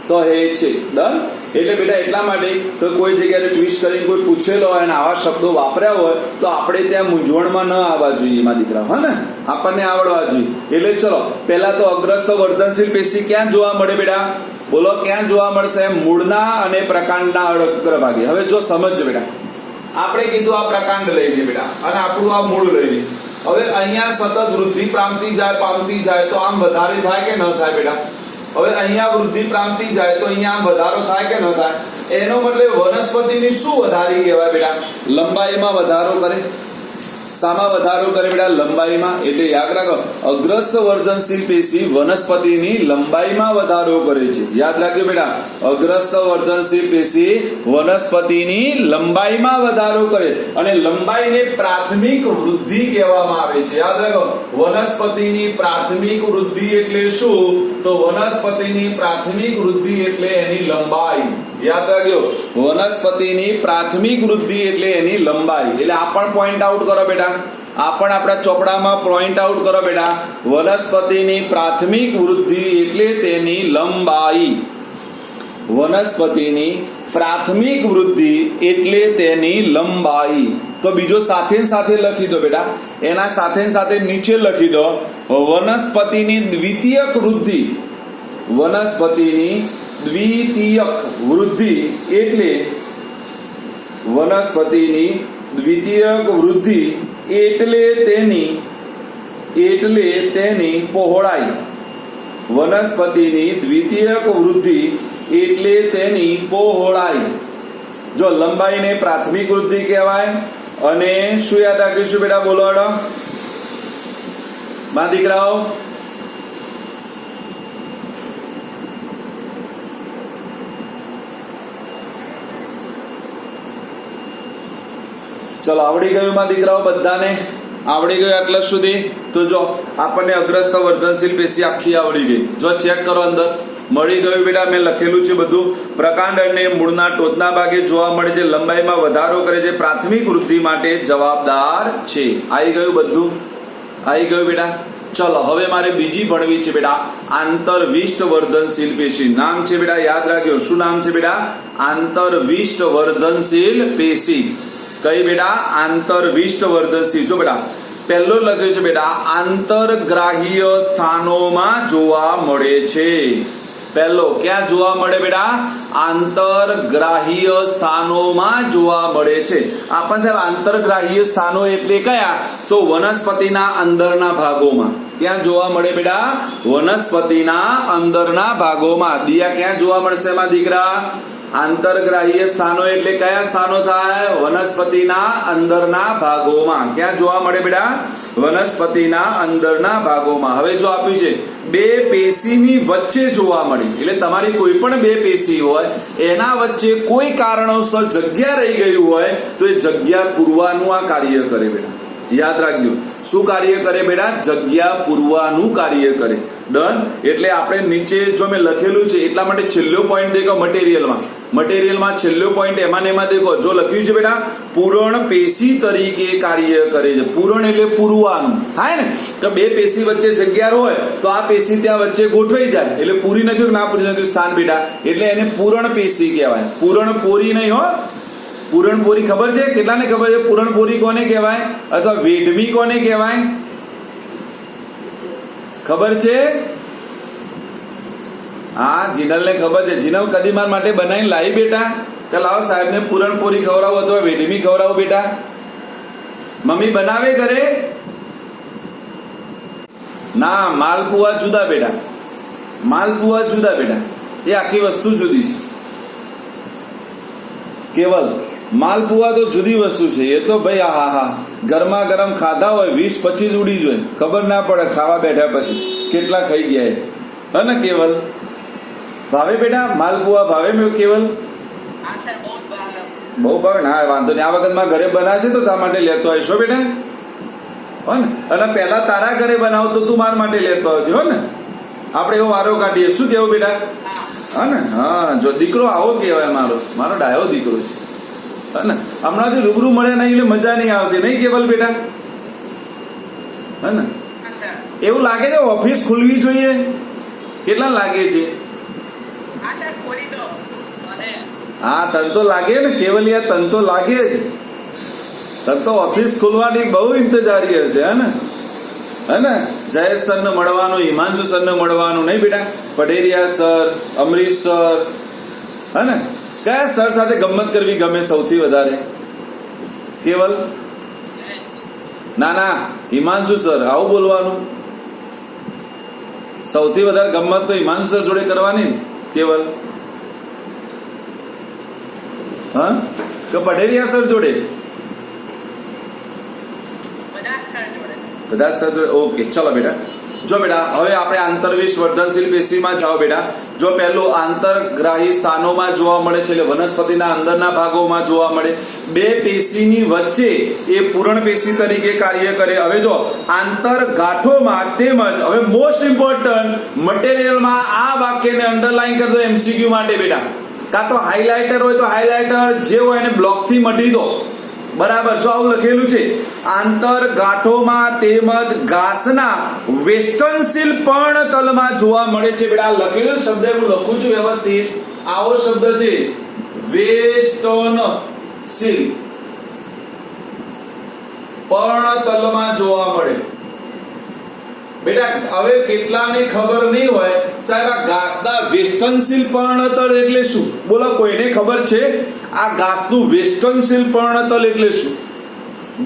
કહે છે. ડન? એટલે બેટા એટલા માટે કે કોઈ જગ્યાએ ટ્વિસ્ટ કરીને કોઈ પૂછેલો હોય અને આવા શબ્દો વાપર્યા હોય તો આપણે ત્યાં મૂંઝવણમાં ન આવવા જોઈએ એમાં દીકરા, હા ને, આપણને આવડવા જોઈએ. એટલે ચલો પહેલા તો અગ્રસ્ત વર્ધનશીલ પેશી ક્યાં જોવા મળે બેટા? બોલો ક્યાં જોવા મળશે? મૂળના અને પ્રકાંડના અગ્રભાગે. હવે જો સમજજો બેટા, આપણે કીધું આ પ્રકાંડ લઈ લઈએ બેટા અને આપણું આ મૂળ લઈ લઈએ. હવે અહીંયા સતત વૃદ્ધિ પામતી જાય તો આમ વધારે થાય કે ન થાય બેટા? હવે અહીંયા વૃદ્ધિ પામતી જાય તો અહીંયા આમ વધારો થાય કે ન થાય? એનો મતલબ વનસ્પતિની શું વધારી કહેવાય બેટા? લંબાઈમાં વધારો કરે. શામાં વધારો કરે બેટા? લંબાઈમાં. એટલે યાદ રાખો, અગ્રસ્ત વર્ધનશીલ પેશી વનસ્પતિની લંબાઈમાં વધારો કરે છે. યાદ રાખજો બેટા, અગ્રસ્ત વર્ધનશીલ પેશી વનસ્પતિની લંબાઈમાં વધારો કરે અને લંબાઈને પ્રાથમિક વૃદ્ધિ કહેવામાં આવે છે. યાદ રાખો, વનસ્પતિની પ્રાથમિક વૃદ્ધિ એટલે શું? તો વનસ્પતિની પ્રાથમિક વૃદ્ધિ એટલે એની લંબાઈ. યાદ રાખજો, વનસ્પતિની પ્રાથમિક વૃદ્ધિ એટલે એની લંબાઈ. એટલે આ પણ પોઈન્ટ આઉટ કરો બેટા, આ પણ આપણા ચોપડામાં પોઈન્ટ આઉટ કરો બેટા. વનસ્પતિની પ્રાથમિક વૃદ્ધિ એટલે તેની લંબાઈ. વનસ્પતિની પ્રાથમિક વૃદ્ધિ એટલે તેની લંબાઈ. તો બીજો સાથે સાથે લખી દો બેટા, એના સાથે નીચે લખી દો વનસ્પતિની દ્વિતીયક વૃદ્ધિ. વનસ્પતિની દ્વિતીયક વૃદ્ધિ એટલે વનસ્પતિની દ્વિતીયક વૃદ્ધિ એટલે તેની પહોળાઈ. વનસ્પતિની દ્વિતીયક વૃદ્ધિ એટલે તેની પહોળાઈ. જો લંબાઈને પ્રાથમિક વૃદ્ધિ કહેવાય અને શું યાદ રાખીશું બેટા? બોલો માં દીકરાઓ. ચલો આવડી ગયું માં દીકરાઓ? બધાને આવડી ગયું આટલા સુધી? તો જો આપણને અગ્રસ્ત વર્ધનશીલ પેશી આખી આવડી ગઈ. જો ચેક કરો, અંદર મળી ગયું બેટા. મેં લખેલું છે બધું. પ્રકાંડ અને મૂળના ટોચના ભાગે જોવા મળે છે, લંબાઈમાં વધારો કરે છે, પ્રાથમિક વૃદ્ધિ માટે જવાબદાર છે. આવી ગયું બધું? આવી ગયું બેટા? ચલો હવે મારે બીજી ભણવી છે બેટા, આંતરવિષ્ટ વર્ધનશીલ પેશી. નામ છે બેટા, યાદ રાખજો. શું નામ છે બેટા? આંતરવિષ્ટ વર્ધનશીલ પેશી. કઈ બેટા? આંતરવિષ્ટ વર્ધનશીલ. જો બેટા પહેલો લખ્યું છે બેટા, આંતરગ્રાહ્ય સ્થાનોમાં જોવા મળે છે. પહેલો ક્યાં જોવા મળે બેટા? આંતરગ્રાહ્ય સ્થાનોમાં જોવા મળે છે. આપણ સાહેબ આંતરગ્રાહ્ય સ્થાનો એટલે કયા? તો વનસ્પતિના અંદરના ભાગોમાં. ક્યાં જોવા મળે બેટા? વનસ્પતિના અંદરના ભાગોમાં. દિયા ક્યાં જોવા મળશે એમાં દીકરા? આંતરગ્રાહ્ય સ્થાનો એટલે કયા સ્થાનો થાય? વનસ્પતિના અંદરના ભાગોમાં. ક્યાં જોવા મળે બેટા? વનસ્પતિના અંદરના ભાગોમાં. હવે જો આપ્યું છે બે પેશીની વચ્ચે જોવા મળી, એટલે તમારી કોઈ પણ બે પેશી હોય એના વચ્ચે કોઈ કારણોસર જગ્યા રહી ગયું હોય તો એ જગ્યા પૂરવાનું આ કાર્ય કરે બેટા. યાદ રાખજો, શું કાર્ય કરે બેટા? જગ્યા પૂરવાનું કાર્ય કરે. ડન. એટલે આપણે નીચે જો મેં લખેલું છે એટલા માટે છેલ્લો પોઈન્ટ દેખો મટીરિયલમાં છેલ્લો પોઈન્ટ એમાં દેખો. જો લખ્યું છે બેટા, પૂરણ પેશી તરીકે કાર્ય કરે છે. પૂરણ એટલે પૂરવાનું થાય ને, કે બે પેશી વચ્ચે જગ્યા હોય તો આ પેશી ત્યાં વચ્ચે ગોઠવાઈ જાય એટલે પૂરી નાખ્યું કે ના પૂરી નાખ્યું સ્થાન બેટા, એટલે એને પૂરણ પેશી કહેવાય. પૂરણ પોરી નહીં હો. પૂરણપોરી ખબર છે? કેટલાને ખબર છે પૂરણપોરી કોને કહેવાય અથવા વેઢમી કોને કહેવાય? ખબર છે? હા, જીનલને ખબર છે. જીનલ કદી માર માટે બનાવીને લાવી બેટા? કે લાવો સાહેબને પૂરણપોરી ખવડાવો અથવા વેઢમી ખવડાવો બેટા. મમ્મી બનાવે ઘરે? ના, માલપુઆ જુદા બેટા. માલપુઆ જુદા બેટા. એ આખી વસ્તુ જુદી છે. કેવલ માલપુઆ તો જુદી વસ્તુ છે. એ તો ભાઈ હા ગરમા ગરમ ખાધા હોય 20-25 ઉડી જોઈએ, ખબર ના પડે ખાવા બેઠા પછી કેટલા ખાઈ ગયા. હે ને કેવલ? ભાવે બેટા માલપુઆ? ભાવે મેં કેવલ? બહુ ભાવે ને? હા વાંધો નહીં, આ વખત માં ઘરે બનાવશે તો તારા માટે લેતો આવીશો બેટા. હો ને? અને પહેલા તારા ઘરે બનાવ તો તું મારા માટે લેતો આવજો. હો ને? આપણે એવો વારો કાઢીએ. શું કેવું બેટા? હા ને? હા, જો દીકરો આવો કહેવાય. મારો ડાયો દીકરો છે. હા ને? હમણાંથી રૂબરૂ મળે નહીં એટલે મજા નહીં આવતી, નહીં કેવલ બેટા? હે ને? એવું લાગે છે ઓફિસ ખુલવી જોઈએ? કેટલા લાગે છે? હા, તન તો લાગે ને કેવલિયા, તન તો લાગે જ. તન તો ઓફિસ ખોલવાની બહુ ઇંતજારી હશે, હે ને જયેશ સર ને મળવાનું, હિમાંશુ સર ને મળવાનું, નહીં બેટા? પટેરિયા સર, અમરીશ સર, હે ને? કયા સર સાથે ગમત કરવી ગમે સૌથી વધારે? કેવલ? ના, હિમાંશુ સર. આવું બોલવાનું. સૌથી વધારે ગમત તો હિમાંશુ સર જોડે કરવાની ને કેવલ? હા કે પટેરિયા સર જોડે? બધા સર જોડે. ઓકે, ચલો બેટા. જો બેટા, હવે આપણે આંતરવિષ વર્ધનશીલ પેશીમાં જાઓ બેટા. જો પહેલું આંતરગ્રાહી સ્થાનોમાં જોવા મળે છે, એટલે વનસ્પતિના અંદરના ભાગોમાં જોવા મળે. બે પેશીની વચ્ચે એ પૂરણ પેશી તરીકે કાર્ય કરે. હવે જો આંતરગાંઠોમાં તેમજ હવે મોસ્ટ ઇમ્પોર્ટન્ટ મટીરિયલમાં આ વાક્યને અંડરલાઈન કરી દો એમસીક્યુ માટે બેટા. કાં તો હાઇલાઇટર હોય તો હાઇલાઇટર જે હોય એને બ્લોકથી મટી દો. બરાબર? જો આવું લખેલું છે, આંતરગાંઠોમાં તેમજ ઘાસના વેસ્ટનશીલ પર્ણતલમાં જોવા મળે છે. બેટા લખેલું શબ્દ હું લખું છું વ્યવસ્થિત. આવો શબ્દ છે વેસ્ટનશીલ પર્ણતલમાં જોવા મળે. બેટા હવે કેટલાને ખબર નહીં હોય સાહેબ આ ઘાસના વેસ્ટનશીલ પર્ણતલ એટલે શું? બોલો, કોઈને ખબર છે આ ઘાસનું વેસ્ટનશીલ પર્ણતલ એટલે શું?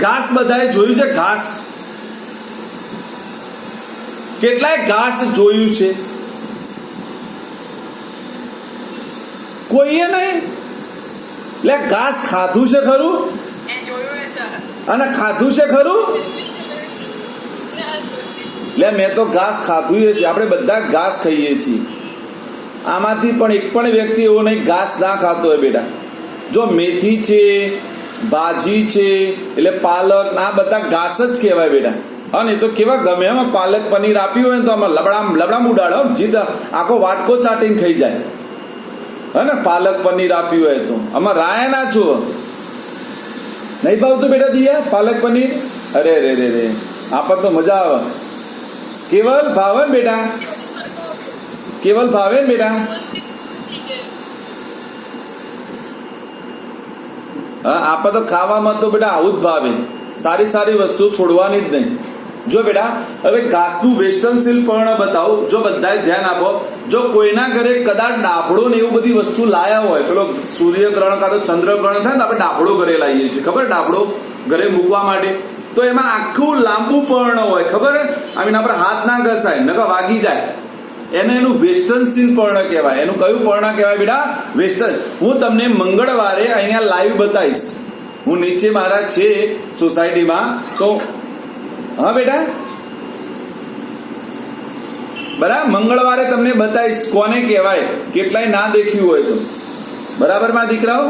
ઘાસ બધાએ જોયું છે? ઘાસ કેટલાય ઘાસ જોયું છે? કોઈએ નહીં? એટલે ઘાસ ખાધું છે ખરું? અને ખાધું છે ખરું? એટલે મેં તો ઘાસ ખાધું છે. આપણે બધા ઘાસ ખાઈએ છીએ. આમાંથી પણ એક પણ વ્યક્તિ એવો નહીં ઘાસ ના ખાતો હોય બેટા. જો મેથી છે, ભાજી છે, એટલે પાલક, આ બધા ઘાસ જ કહેવાય બેટા. અને તો કેવા ગમે એમાં પાલક પનીર આપ્યું હોય ને તો આમાં લબડામ ઉડાડો, જીદ આખો વાટકો ચાટીને ખાઈ જાય. હે ને? પાલક પનીર આપ્યું હોય તો આમાં રાય ના છો. નહીં ભાવતું બેટા દિયા પાલક પનીર? અરે રે રે રે, આપણ તો મજા આવે. કેવલ ભાવે ને બેટા? કેવલ ભાવે ને બેટા? હા, આપણ તો ખાવામાં તો બેટા આવું જ ભાવે. સારી સારી વસ્તુ છોડવાની જ નહીં. જો બેટા હવે ઘાસનું વેસ્ટનશીલ પર્ણ બતાવું. જો બધાએ ધ્યાન આપો. જો કોઈના ઘરે કદાચ ડાભડો ને એવું બધી વસ્તુ લાયા હોય, પેલો સૂર્યગ્રહણ કાં તો ચંદ્રગ્રહણ થાય ને આપણે ડાભડો ઘરે લાવીએ છીએ, ખબર? ડાભડો ઘરે મૂકવા માટે. તો એમાં આખું લાંબુ પર્ણ હોય, ખબર? આમ એના પર હાથ ના ઘસાય, નકર વાગી જાય. એનું વેસ્ટનશીલ પર્ણ કહેવાય. એનું કયું પર્ણ કહેવાય બેટા? વેસ્ટર્ન. હું તમને મંગળવારે અહીંયા લાઈવ બતાવીશ. હું નીચે મારા છે સોસાયટીમાં, તો હા બેટા બરાબર મંગળવારે તમને બતાવીશ કોને કહેવાય. કેટલાય ના દેખ્યું હોય તો. બરાબર માં દીકરાઓ?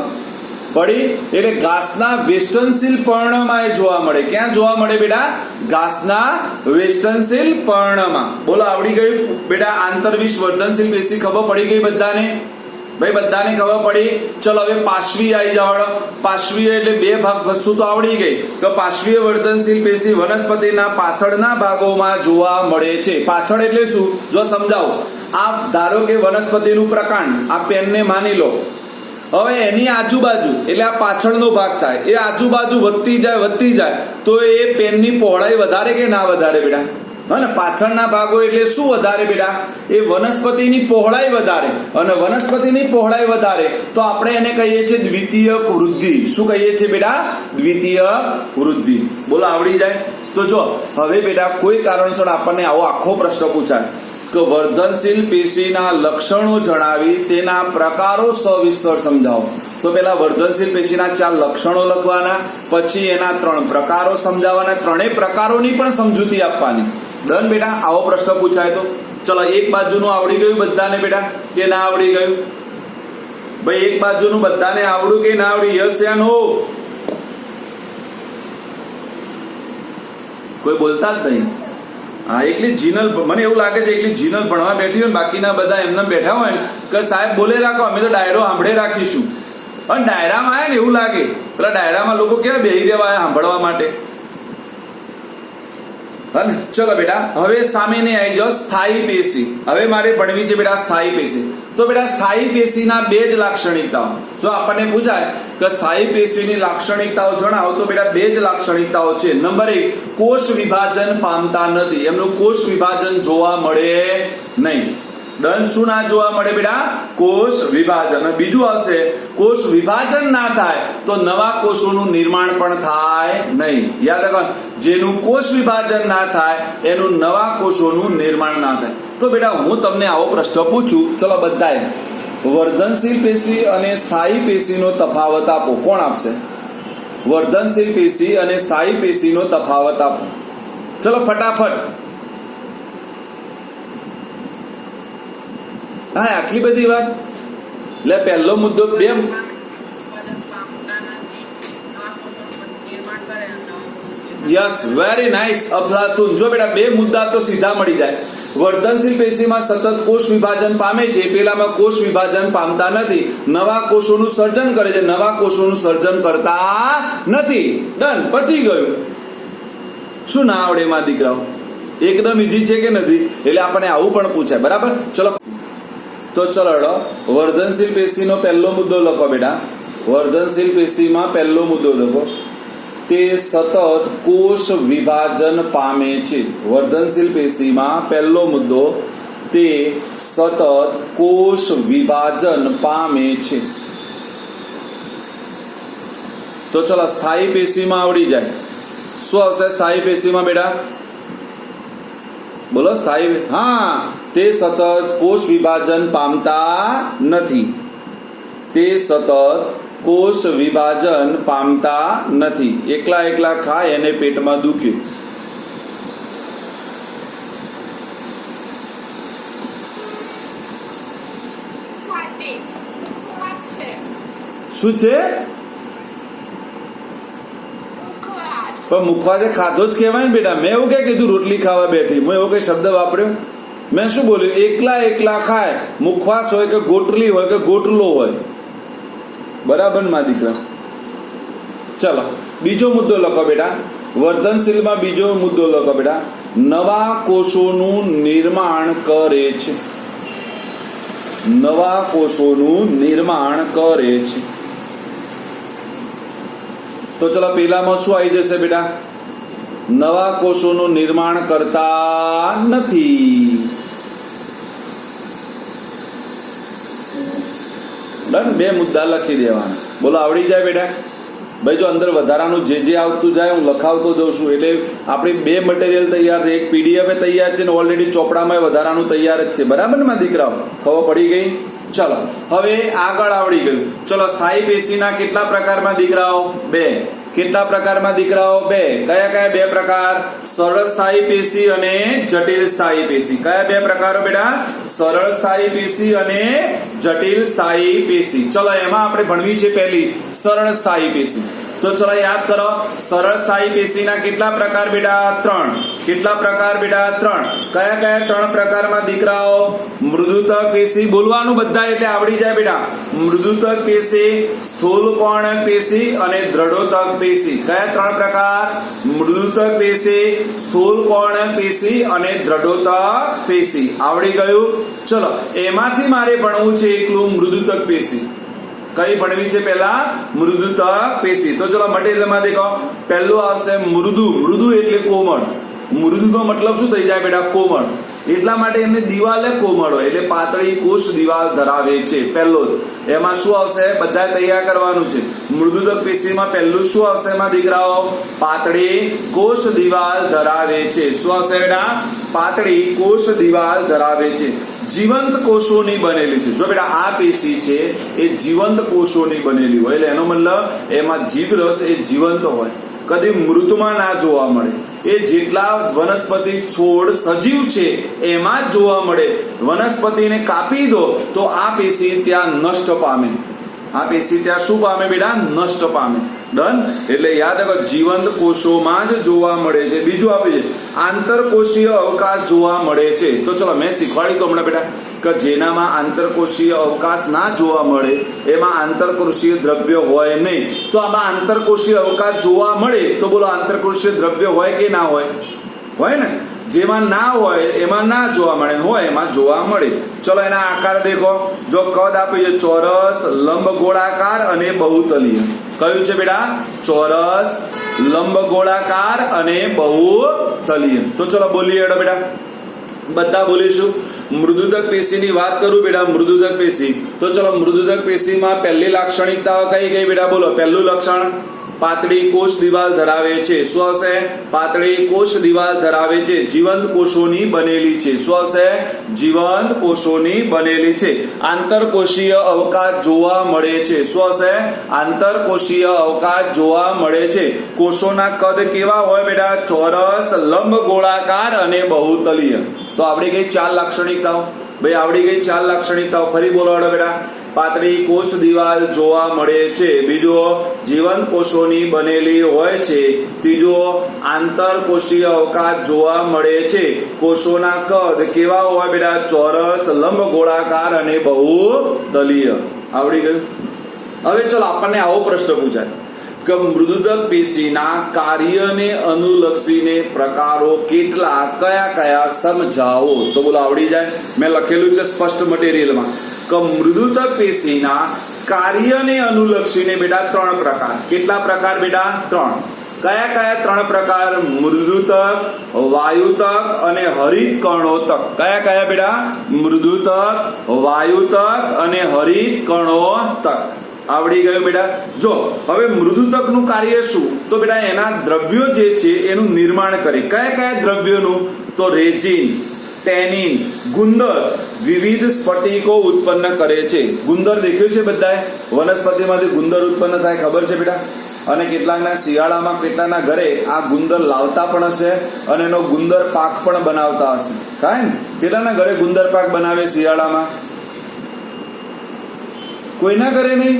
પડી એટલે ઘાસના વેસ્ટનશીલ પર્ણમાં એ જોવા મળે. ક્યાં જોવા મળે બેટા? ઘાસના વેસ્ટનશીલ પર્ણમાં. બોલો, આવડી ગયું બેટા? આંતરવિષ વર્ધનશીલ પેશી ખબર પડી ગઈ બધાને? ભાઈ બધાને ખબર પડી? ચલો હવે પાર્શ્વીય આવી જાવ. પાર્શ્વીય એટલે બે ભાગ વસ્તુ તો આવડી ગઈ કે પાર્શ્વીય વર્ધનશીલ પેશી વનસ્પતિના પાછળના ભાગોમાં જોવા મળે છે. પાછળ એટલે શું? જો સમજાવો. આ ધારો કે વનસ્પતિનું પ્રકાંડ, આ પેનને માની લો. હવે એની આજુબાજુ એટલે આ પાછળનો ભાગ થાય, એ આજુબાજુ વધતી જાય તો એ પેનની પહોળાઈ વધારે કે ના વધારે બેટા? હા ને? પાછળના ભાગો એટલે શું વધારે બેટા? એ વનસ્પતિની પહોળાઈ વધારે. અને વનસ્પતિની પહોળાઈ વધારે તો આપણે એને કહીએ છીએ દ્વિતીયક વૃદ્ધિ. શું કહીએ છીએ બેટા? દ્વિતીયક વૃદ્ધિ. બોલો, આવડી જાય? તો જો હવે બેટા કોઈ કારણસર આપણને આવો આખો પ્રશ્ન પૂછાય કે વર્ધનશીલ પેશીના લક્ષણો જણાવી તેના પ્રકારો સવિસ્તર સમજાવો. તો પેલા વર્ધનશીલ પેશીના 4 લક્ષણો લખવાના, પછી એના 3 પ્રકારો સમજાવવાના, 3 પ્રકારોની પણ સમજૂતી આપવાની. ડન બેટા? આવો પ્રશ્ન પૂછાય તો ચલો એક બાજુનું આવડી ગયું બધાને બેટા કે ના આવડી ગયું? ભાઈ એક બાજુનું બધાને આવડ્યું કે ના આવડ્યું? યસ યા નો? કોઈ બોલતા જ નહીં. હા, એકલી જીનલ, મને એવું લાગે છે એકલી જીનલ ભણવા બેઠી હોય, બાકીના બધા એમને બેઠા હોય કે સાહેબ બોલે રાખો, અમે તો ડાયરો સાંભળે રાખીશું. અને ડાયરામાં આવે ને એવું લાગે, પેલા ડાયરામાં લોકો કેવા બેહી રહેવા સાંભળવા માટે. હા ચલો બેટા હવે સામેની આવી જાઓ સ્થાયી પેશી. હવે મારે ભણવી છે બેટા સ્થાયી પેશી. તો બેટા સ્થાયી પેશીના બે જ લાક્ષણિકતાઓ, જો આપણને પૂછાય કે સ્થાયી પેશીની લાક્ષણિકતાઓ જણાવો તો બેટા બે જ લાક્ષણિકતાઓ છે. નંબર 1, કોષ વિભાજન પામતા નથી, એમનું કોષ વિભાજન જોવા મળે નહીં. ડન. શું ના જોવા મળે બેટા? કોષ વિભાજન. અને બીજું આવશે, કોષ વિભાજન ના થાય તો નવા કોષોનું નિર્માણ પણ થાય નહીં. યાદ રાખો, જેનું કોષ વિભાજન ના થાય એનું નવા કોષોનું નિર્માણ ના થાય. તો બેટા હું તમને આવો પ્રશ્ન પૂછું, ચલો બધાએ વર્ધનશીલ પેશી અને સ્થાયી પેશીનો તફાવત આપો. કોણ આપશે? વર્ધનશીલ પેશી અને સ્થાયી પેશીનો તફાવત આપો. ચલો ફટાફટ. હા, આટલી બધી વાત. એટલે પહેલો મુદ્દો બે. યસ, વેરી નાઇસ અફલાતુન. જો બેટા બે મુદ્દા તો સીધા મળી જાય. વર્ધનશીલ પેશીમાં સતત કોષ વિભાજન પામે છે, પેલામાં કોષ વિભાજન પામતા નથી, નવા કોષોનું સર્જન કરે છે, નવા કોષોનું સર્જન કરતા નથી. ડન, પતી ગયું. શું ના આવડે એમાં દીકરાઓ? એકદમ ઈઝી છે કે નથી? એટલે આપણને આવું પણ પૂછાય. બરાબર. ચલો તો ચલો વર્ધનશીલ પેશીનો પહેલો મુદ્દો લખો બેટા. વર્ધનશીલ પેશીમાં પહેલો મુદ્દો લખો, તે સતત કોષ વિભાજન પામે છે. વર્ધનશીલ પેશીમાં પહેલો મુદ્દો, તે સતત કોષ વિભાજન પામે છે. તો ચલો સ્થાયી પેશીમાં આવડી જાય. શું આવશે સ્થાયી પેશીમાં બેટા? બોલો સ્થાયી. હા, તે સતત કોષ વિભાજન પામતા નથી. તે સતત કોષ વિભાજન પામતા નથી. એકલા એકલા ખાય અને પેટમાં દુખે. શું છે? પણ મુખવાસે ખાધો જ કહેવાય ને બેટા. મેં એવું ક્યાં કીધું રોટલી ખાવા બેઠી? મેં એવો કઈ શબ્દ વાપર્યો? મેં શું બોલ્યું? એકલા એકલા ખાય. મુખવાસ હોય કે ગોટલી હોય કે ગોટલો હોય. બરાબર માં દીકરા? ચલો બીજો મુદ્દો લખો બેટા. વર્ધનશીલમાં બીજો મુદ્દો લખો બેટા. નવા કોષોનું નિર્માણ કરે છે. નવા કોષોનું નિર્માણ કરે છે. તો ચલો પેલામાં શું આવી જશે બેટા? નવા કોષોનું નિર્માણ કરતા નથી. ડન. બે મુદ્દા લખી દેવાના. બોલો આવડી જાય બેટા? ભાઈ જો અંદર વધારાનું જે આવતું જાય હું લખાવતો જઉં છું. એટલે આપણી બે મટીરિયલ તૈયાર છે. એક પીડીએફ તૈયાર છે ને ઓલરેડી ચોપડામાં વધારાનું તૈયાર જ છે. બરાબર ને માં દીકરાઓ? ખબર પડી ગઈ? ચલો હવે આગળ આવડી ગયું. ચલો સ્થાયી પેશીના કેટલા પ્રકારમાં દીકરાઓ? બે. કેટલા પ્રકારમાં દીકરાઓ? બે. કયા કયા બે પ્રકાર? સરળ સ્થાયી પેશી અને જટિલ સ્થાયી પેશી. કયા બે પ્રકારો બેટા? સરળ સ્થાયી પેશી અને જટિલ સ્થાયી પેશી. ચલો એમાં આપણે ભણવી છે પહેલી સરળ સ્થાયી પેશી. તો ચલો યાદ કરો, સરળ સ્થાયી પેશીના કેટલા પ્રકાર બેટા? 3. કેટલા પ્રકાર બેટા? 3. કયા કયા 3 પ્રકારમાં દીકરાઓ? મૃદુતક પેશી. બોલવાનું બધા એટલે આવડી જાય બેટા. મૃદુતક પેશી, સ્થૂલકોણક પેશી અને દ્રઢોતક પેશી. કયા 3 પ્રકાર? મૃદુતક પેશી, સ્થૂલકોણક પેશી અને દ્રઢોતક પેશી. આવડી ગયું? ચલો એમાંથી મારે ભણવું છે એકલું મૃદુતક પેશી. કઈ ભણવી છે પહેલા? મૃદુતક પેશી. તો ચલો મટીરિયલમાં દેખો, પહેલું આવશે મૃદુ. મૃદુ એટલે કોમળ. મૃદુનો મતલબ શું થઈ જાય બેટા? કોમળ. એટલા માટે એમની દિવાલ કોમળ હોય એટલે પાતળી કોષ દિવાલ ધરાવે છે. પહેલો એમાં શું આવશે? બધા તૈયાર કરવાનું છે. મૃદુતક પેશીમાં પહેલું શું આવશે એમાં દીકરાઓ? પાતળી કોષ દિવાલ ધરાવે છે. શું આવશે બેટા? પાતળી કોષ દિવાલ ધરાવે છે. જીવંત કોષોની બનેલી છે. જો બેટા આ પેશી છે એ જીવંત કોષોની બનેલી હોય એટલે એનો મતલબ એમાં જીવરસ એ જીવંત હોય, કદી મૃતમાં ના જોવા મળે. એ જેટલા વનસ્પતિ છોડ સજીવ છે એમાં જ જોવા મળે. વનસ્પતિને કાપી દો તો આ પેશી ત્યાં નષ્ટ પામે. આ પેશી ત્યાં શું પામે બેટા? નષ્ટ પામે. ડન. એટલે યાદ રાખો જીવંત કોષોમાં જ જોવા મળે છે. બીજું આપે છે આંતરકોષીય અવકાશ જોવા મળે છે. તો ચલો મેં શીખવાડ્યું તો હમણાં બેટા કે જેનામાં આંતરકોષીય અવકાશ ના જોવા મળે એમાં આંતરકોષીય દ્રવ્ય હોય નહીં. તો આમાં આંતરકોષીય અવકાશ જોવા મળે તો બોલો આંતરકોષીય દ્રવ્ય હોય કે ના હોય? હોય ને. જેમાં ના હોય એમાં ના જોવા મળે, હોય એમાં જોવા મળે. ચલો એના આકાર દેખો. જો કદ આપ્યું છે ચોરસ, લંબ ગોળાકાર અને બહુતલીય. કયું છે બેટા? ચોરસ, લંબ ગોળાકાર અને બહુતલીય. તો ચલો બોલીએ હેડો બેટા, બધા બોલીશું. મૃદુદક પેશીની વાત કરું બેટા, મૃદુદક પેશી. તો ચલો મૃદુદક પેશીમાં પહેલી લાક્ષણિકતાઓ કઈ કઈ બેટા? બોલો. પહેલું લક્ષણ, પાતળી કોષ દિવાલ ધરાવે છે. શું આવશે? પાતળી કોષ દિવાલ ધરાવે છે. જીવંત કોષોની બનેલી છે. શું આવશે? જીવંત કોષોની બનેલી છે. આંતરકોષીય અવકાશ જોવા મળે છે. શું આવશે? આંતરકોષીય અવકાશ જોવા મળે છે. કોષોના કદ કેવા હોય બેટા? ચોરસ, લંબ ગોળાકાર અને બહુતલીય. તો આવડી ગઈ 4 લાક્ષણિકતાઓ. ભાઈ આવડી ગઈ 4 લાક્ષણિકતાઓ. ફરી બોલો બેટા. પાતળી કોષ દિવાલ જોવા મળે છે. બીજો, જીવંત કોષોની બનેલી હોય છે. ત્રીજો, આંતરકોષીય અવકાશ જોવા મળે છે. કોષોના કદ કેવા હોય બેટા? ચોરસ, લંબ ગોળાકાર અને બહુતલીય. આવડી ગયું. હવે ચલો આપણને આવો પ્રશ્ન પૂછાય કે મૃદુદક પેશીના કાર્યને અનુલક્ષીને પ્રકારો કેટલા, કયા કયા સમજાવો. તો બોલો આવડી જાય. મેં લખેલું છે સ્પષ્ટ મટીરિયલમાં કે મૃદુદક પેશીના કાર્યને અનુલક્ષીને બેટા 3 પ્રકાર. કેટલા પ્રકાર બેટા? 3. કયા કયા 3 પ્રકાર? મૃદુતક, વાયુતક અને હરિત કર્ણોતક. કયા કયા બેટા? મૃદુતક, વાયુતક અને હરિત કર્ણોતક. આવડી ગયું બેટા. જો હવે મૃદુતકનું કાર્ય શું? તો બેટા એના દ્રવ્યો જે છે એનું નિર્માણ કરે. કયા કયા દ્રવ્યોનું? તો રેઝિન, ટેનિન, ગુંદર વિવિધ સ્ફટિકો ઉત્પન્ન કરે છે. ગુંદર દેખ્યું છે બધાએ? વનસ્પતિમાંથી ગુંદર ઉત્પન્ન થાય, ખબર છે બેટા? અને કેટલાકના શિયાળામાં કેટલાકના ઘરે આ ગુંદર લાવતા પણ હશે અને એનો ગુંદર પાક પણ બનાવતા હશે. કાંઈ ને કેટલાના ઘરે ગુંદર પાક બનાવે શિયાળામાં? કોઈના ઘરે નહીં?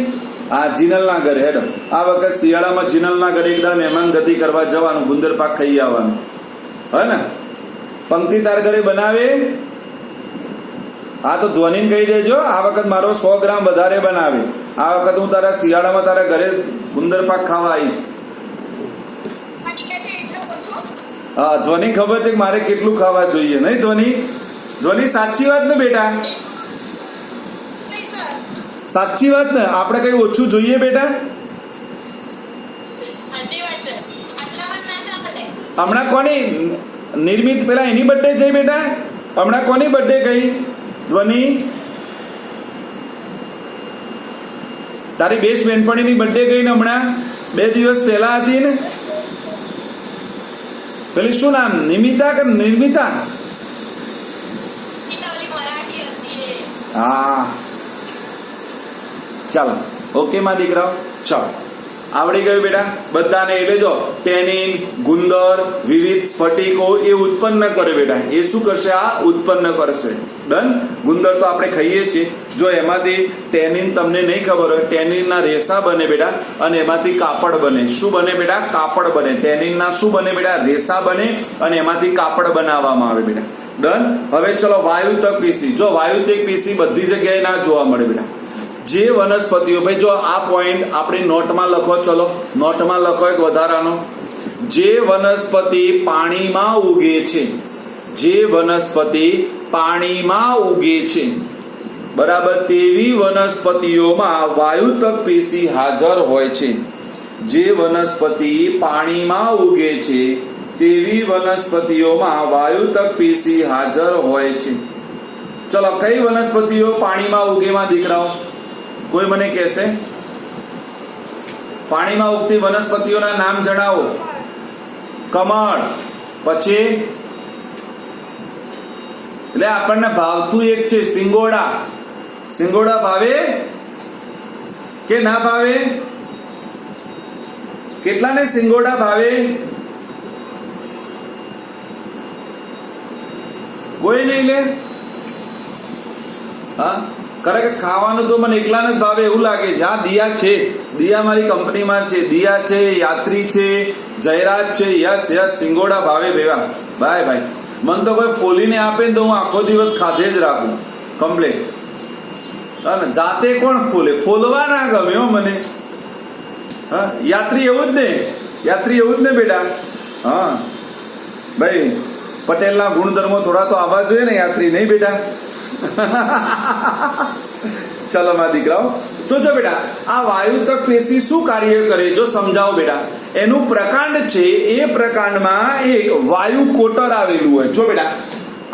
આ જીનલના ઘરે. હેડો આ વખત શિયાળામાં જીનલના ઘરે એકદમ મહેમાન ગતિ કરવા જવાનું, ગુંદર પાક ખાઈ આવવાનું, હે ને? પંક્તિ તાર ઘરે બનાવે? હા તો ધ્વનિને કહી દેજો આ વખત મારો 100 ગ્રામ વધારે બનાવે. આ વખત હું તારા શિયાળામાં તારા ઘરે ગુંદર પાક ખાવા આવીશ. હા ધ્વનિ ખબર છે કે મારે કેટલું ખાવા જોઈએ, નહીં ધ્વનિ? ધ્વનિ સાચી વાત ને બેટા? સાચી વાત ને? આપણે કઈ ઓછું જોઈએ બેટા? હમણાં કોની નિર્મિત પેલા એની બર્થડે છે બેટા? હમણાં કોની બર્થડે ગઈ ધ્વનિ? તારી બેસ્ટ બેનપણીની બર્થડે ગઈ ને હમણાં 2 દિવસ પહેલા હતી ને? પેલી શું નામ? નિમિતા કે નિર્મિતા? હા ચાલો ઓકે માં દીકરાઓ. ચાલો આવડી ગયું બેટા બધાને. એટલે જો ટેનિન, ગુંદર, વિવિધ સ્ફટિકો એ ઉત્પન્ન કરે બેટા. એ શું કરશે? આ ઉત્પન્ન કરશે. ડન. ગુંદર તો આપણે ખાઈએ છીએ. જો એમાંથી ટેનિન તમને નહીં ખબર હોય, ટેનિનના રેસા બને બેટા અને એમાંથી કાપડ બને. શું બને બેટા? કાપડ બને. ટેનિનના શું બને બેટા? રેસા બને અને એમાંથી કાપડ બનાવવામાં આવે બેટા. ડન. હવે ચલો વાયુતક પેશી. જો વાયુતક પેશી બધી જગ્યાએ ના જોવા મળે બેટા. જે વનસ્પતિઓ, ભાઈ જો આ પોઈન્ટ આપણી નોટમાં લખો. ચલો નોટમાં લખો એક વધારાનો. જે વનસ્પતિ પાણીમાં ઉગે છે, જે વનસ્પતિ પાણીમાં ઉગે છે બરાબર, તેવી વનસ્પતિઓમાં વાયુતક પેશી હાજર હોય છે. જે વનસ્પતિ પાણીમાં ઉગે છે તેવી વનસ્પતિઓમાં વાયુતક પેશી હાજર હોય છે. ચલો કઈ વનસ્પતિઓ પાણીમાં ઉગેમાં દીકરાઓ? કોઈ મને કહેશે? પાણીમાં ઉગતી વનસ્પતિઓના નામ જણાવો. કમળ, પછી એટલે આપણને ભાવતું એક છે સિંગોડા. સિંગોડા ભાવે કે ના ભાવે? કેટલાને સિંગોડા ભાવે? કોઈ નહીં લે? હા ખરેખર ખાવાનું તો મને એકલાને જ ભાવે એવું લાગે છે. હા દિયા છે, દિયા મારી કંપનીમાં છે. દિયા છે, યાત્રી છે, જયરાજ છે. યસ યસ સિંગોડા ભાવે ભેવા. ભાઈ ભાઈ મને તો કોઈ ફોલીને આપે ને તો હું આખો દિવસ ખાધે જ રાખું કમ્પ્લેટ. જાતે કોણ ફોલે? ફોલવા ના ગમે હો મને. હા યાત્રી એવું જ ને? યાત્રી એવું જ ને બેટા? હા ભાઈ પટેલના ગુણધર્મો થોડા તો આવવા જોઈએ ને યાત્રી, નહીં બેટા? ચલો મારા દીકરાઓ, તો જો બેટા આ વાયુતક પેશી શું કાર્ય કરે જો સમજાવો બેટા. એનું પ્રકાંડ છે, એ પ્રકાંડમાં એક વાયુ કોટર આવેલું હોય. જો બેટા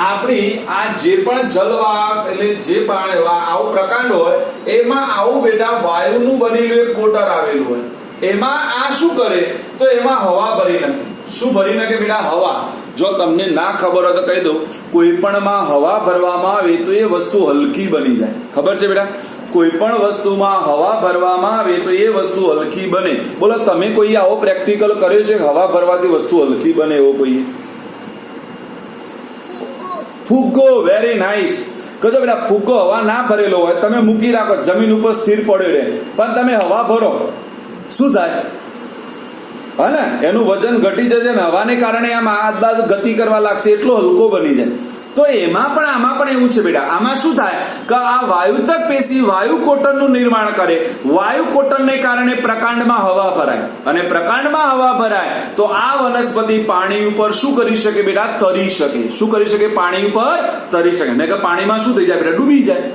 આપણી આ જે પણ જલવાહક એટલે જે પણ આવું પ્રકાંડ હોય એમાં આવું બેટા વાયુનું બનેલું એક કોટર આવેલું હોય. એમાં આ શું કરે તો એમાં હવા ભરી નાખે. શું ભરી નાખે બેટા? હવા. જો તમને ના ખબર હોય તો કહી દઉં, કોઈ પણ માં હવા ભરવામાં આવે તો એ વસ્તુ હલકી બની જાય. ખબર છે બેટા? કોઈ પણ વસ્તુમાં હવા ભરવામાં આવે તો એ વસ્તુ હલકી બને. બોલો તમે કોઈ આવો પ્રેક્ટિકલ કર્યો છે કે હવા ભરવાથી વસ્તુ હલકી બને એવો કોઈ? ફુગ્ગો. Very nice. કહો બેટા ફુગ્ગો હવા ના ભરેલો હોય, તમે મૂકી રાખો, જમીન ઉપર સ્થિર પડ્યો રહે, પણ તમે હવા ભરો, શું થાય? હા ને, એનું વજન ઘટી જશે ને હવાને કારણે આમ આદ ગતિ કરવા લાગશે, એટલો હલકો બની જાય. તો એમાં પણ આમાં પણ એવું છે બેટા. આમાં શું થાય કે આ વાયુતક પેશી વાયુ કોટરનું નિર્માણ કરે. વાયુ કોટરને કારણે પ્રકાંડમાં હવા ભરાય, અને પ્રકાંડમાં હવા ભરાય તો આ વનસ્પતિ પાણી ઉપર શું કરી શકે બેટા? તરી શકે. શું કરી શકે? પાણી ઉપર તરી શકે. નહીં કે પાણીમાં શું થઈ જાય બેટા? ડૂબી જાય.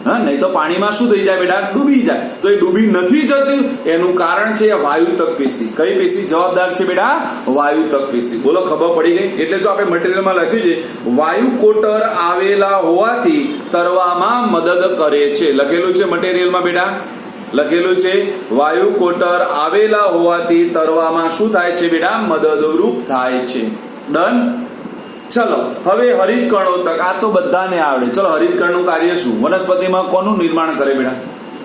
હા, નહીં તો પાણીમાં શું થઈ જાય બેટા? ડૂબી જાય. તો એ ડૂબી નથી જતી, એનું કારણ છે વાયુતક પેશી. કઈ પેશી જવાબદાર છે બેટા? વાયુતક પેશી. બોલો ખબર પડી ગઈ? એટલે જો આપણે મટીરિયલમાં લખ્યું છે વાયુ કોટર આવેલા હોવાથી તરવામાં મદદ કરે છે. લખેલું છે મટીરિયલમાં બેટા, લખેલું છે વાયુ કોટર આવેલા હોવાથી તરવામાં શું થાય છે બેટા? મદદરૂપ થાય છે. ડન. ચલો હવે હરિતકણોતક, આ તો બધાને આવડે. ચલો હરિતકણનું કાર્ય શું? વનસ્પતિમાં કોનું નિર્માણ કરે બેટા?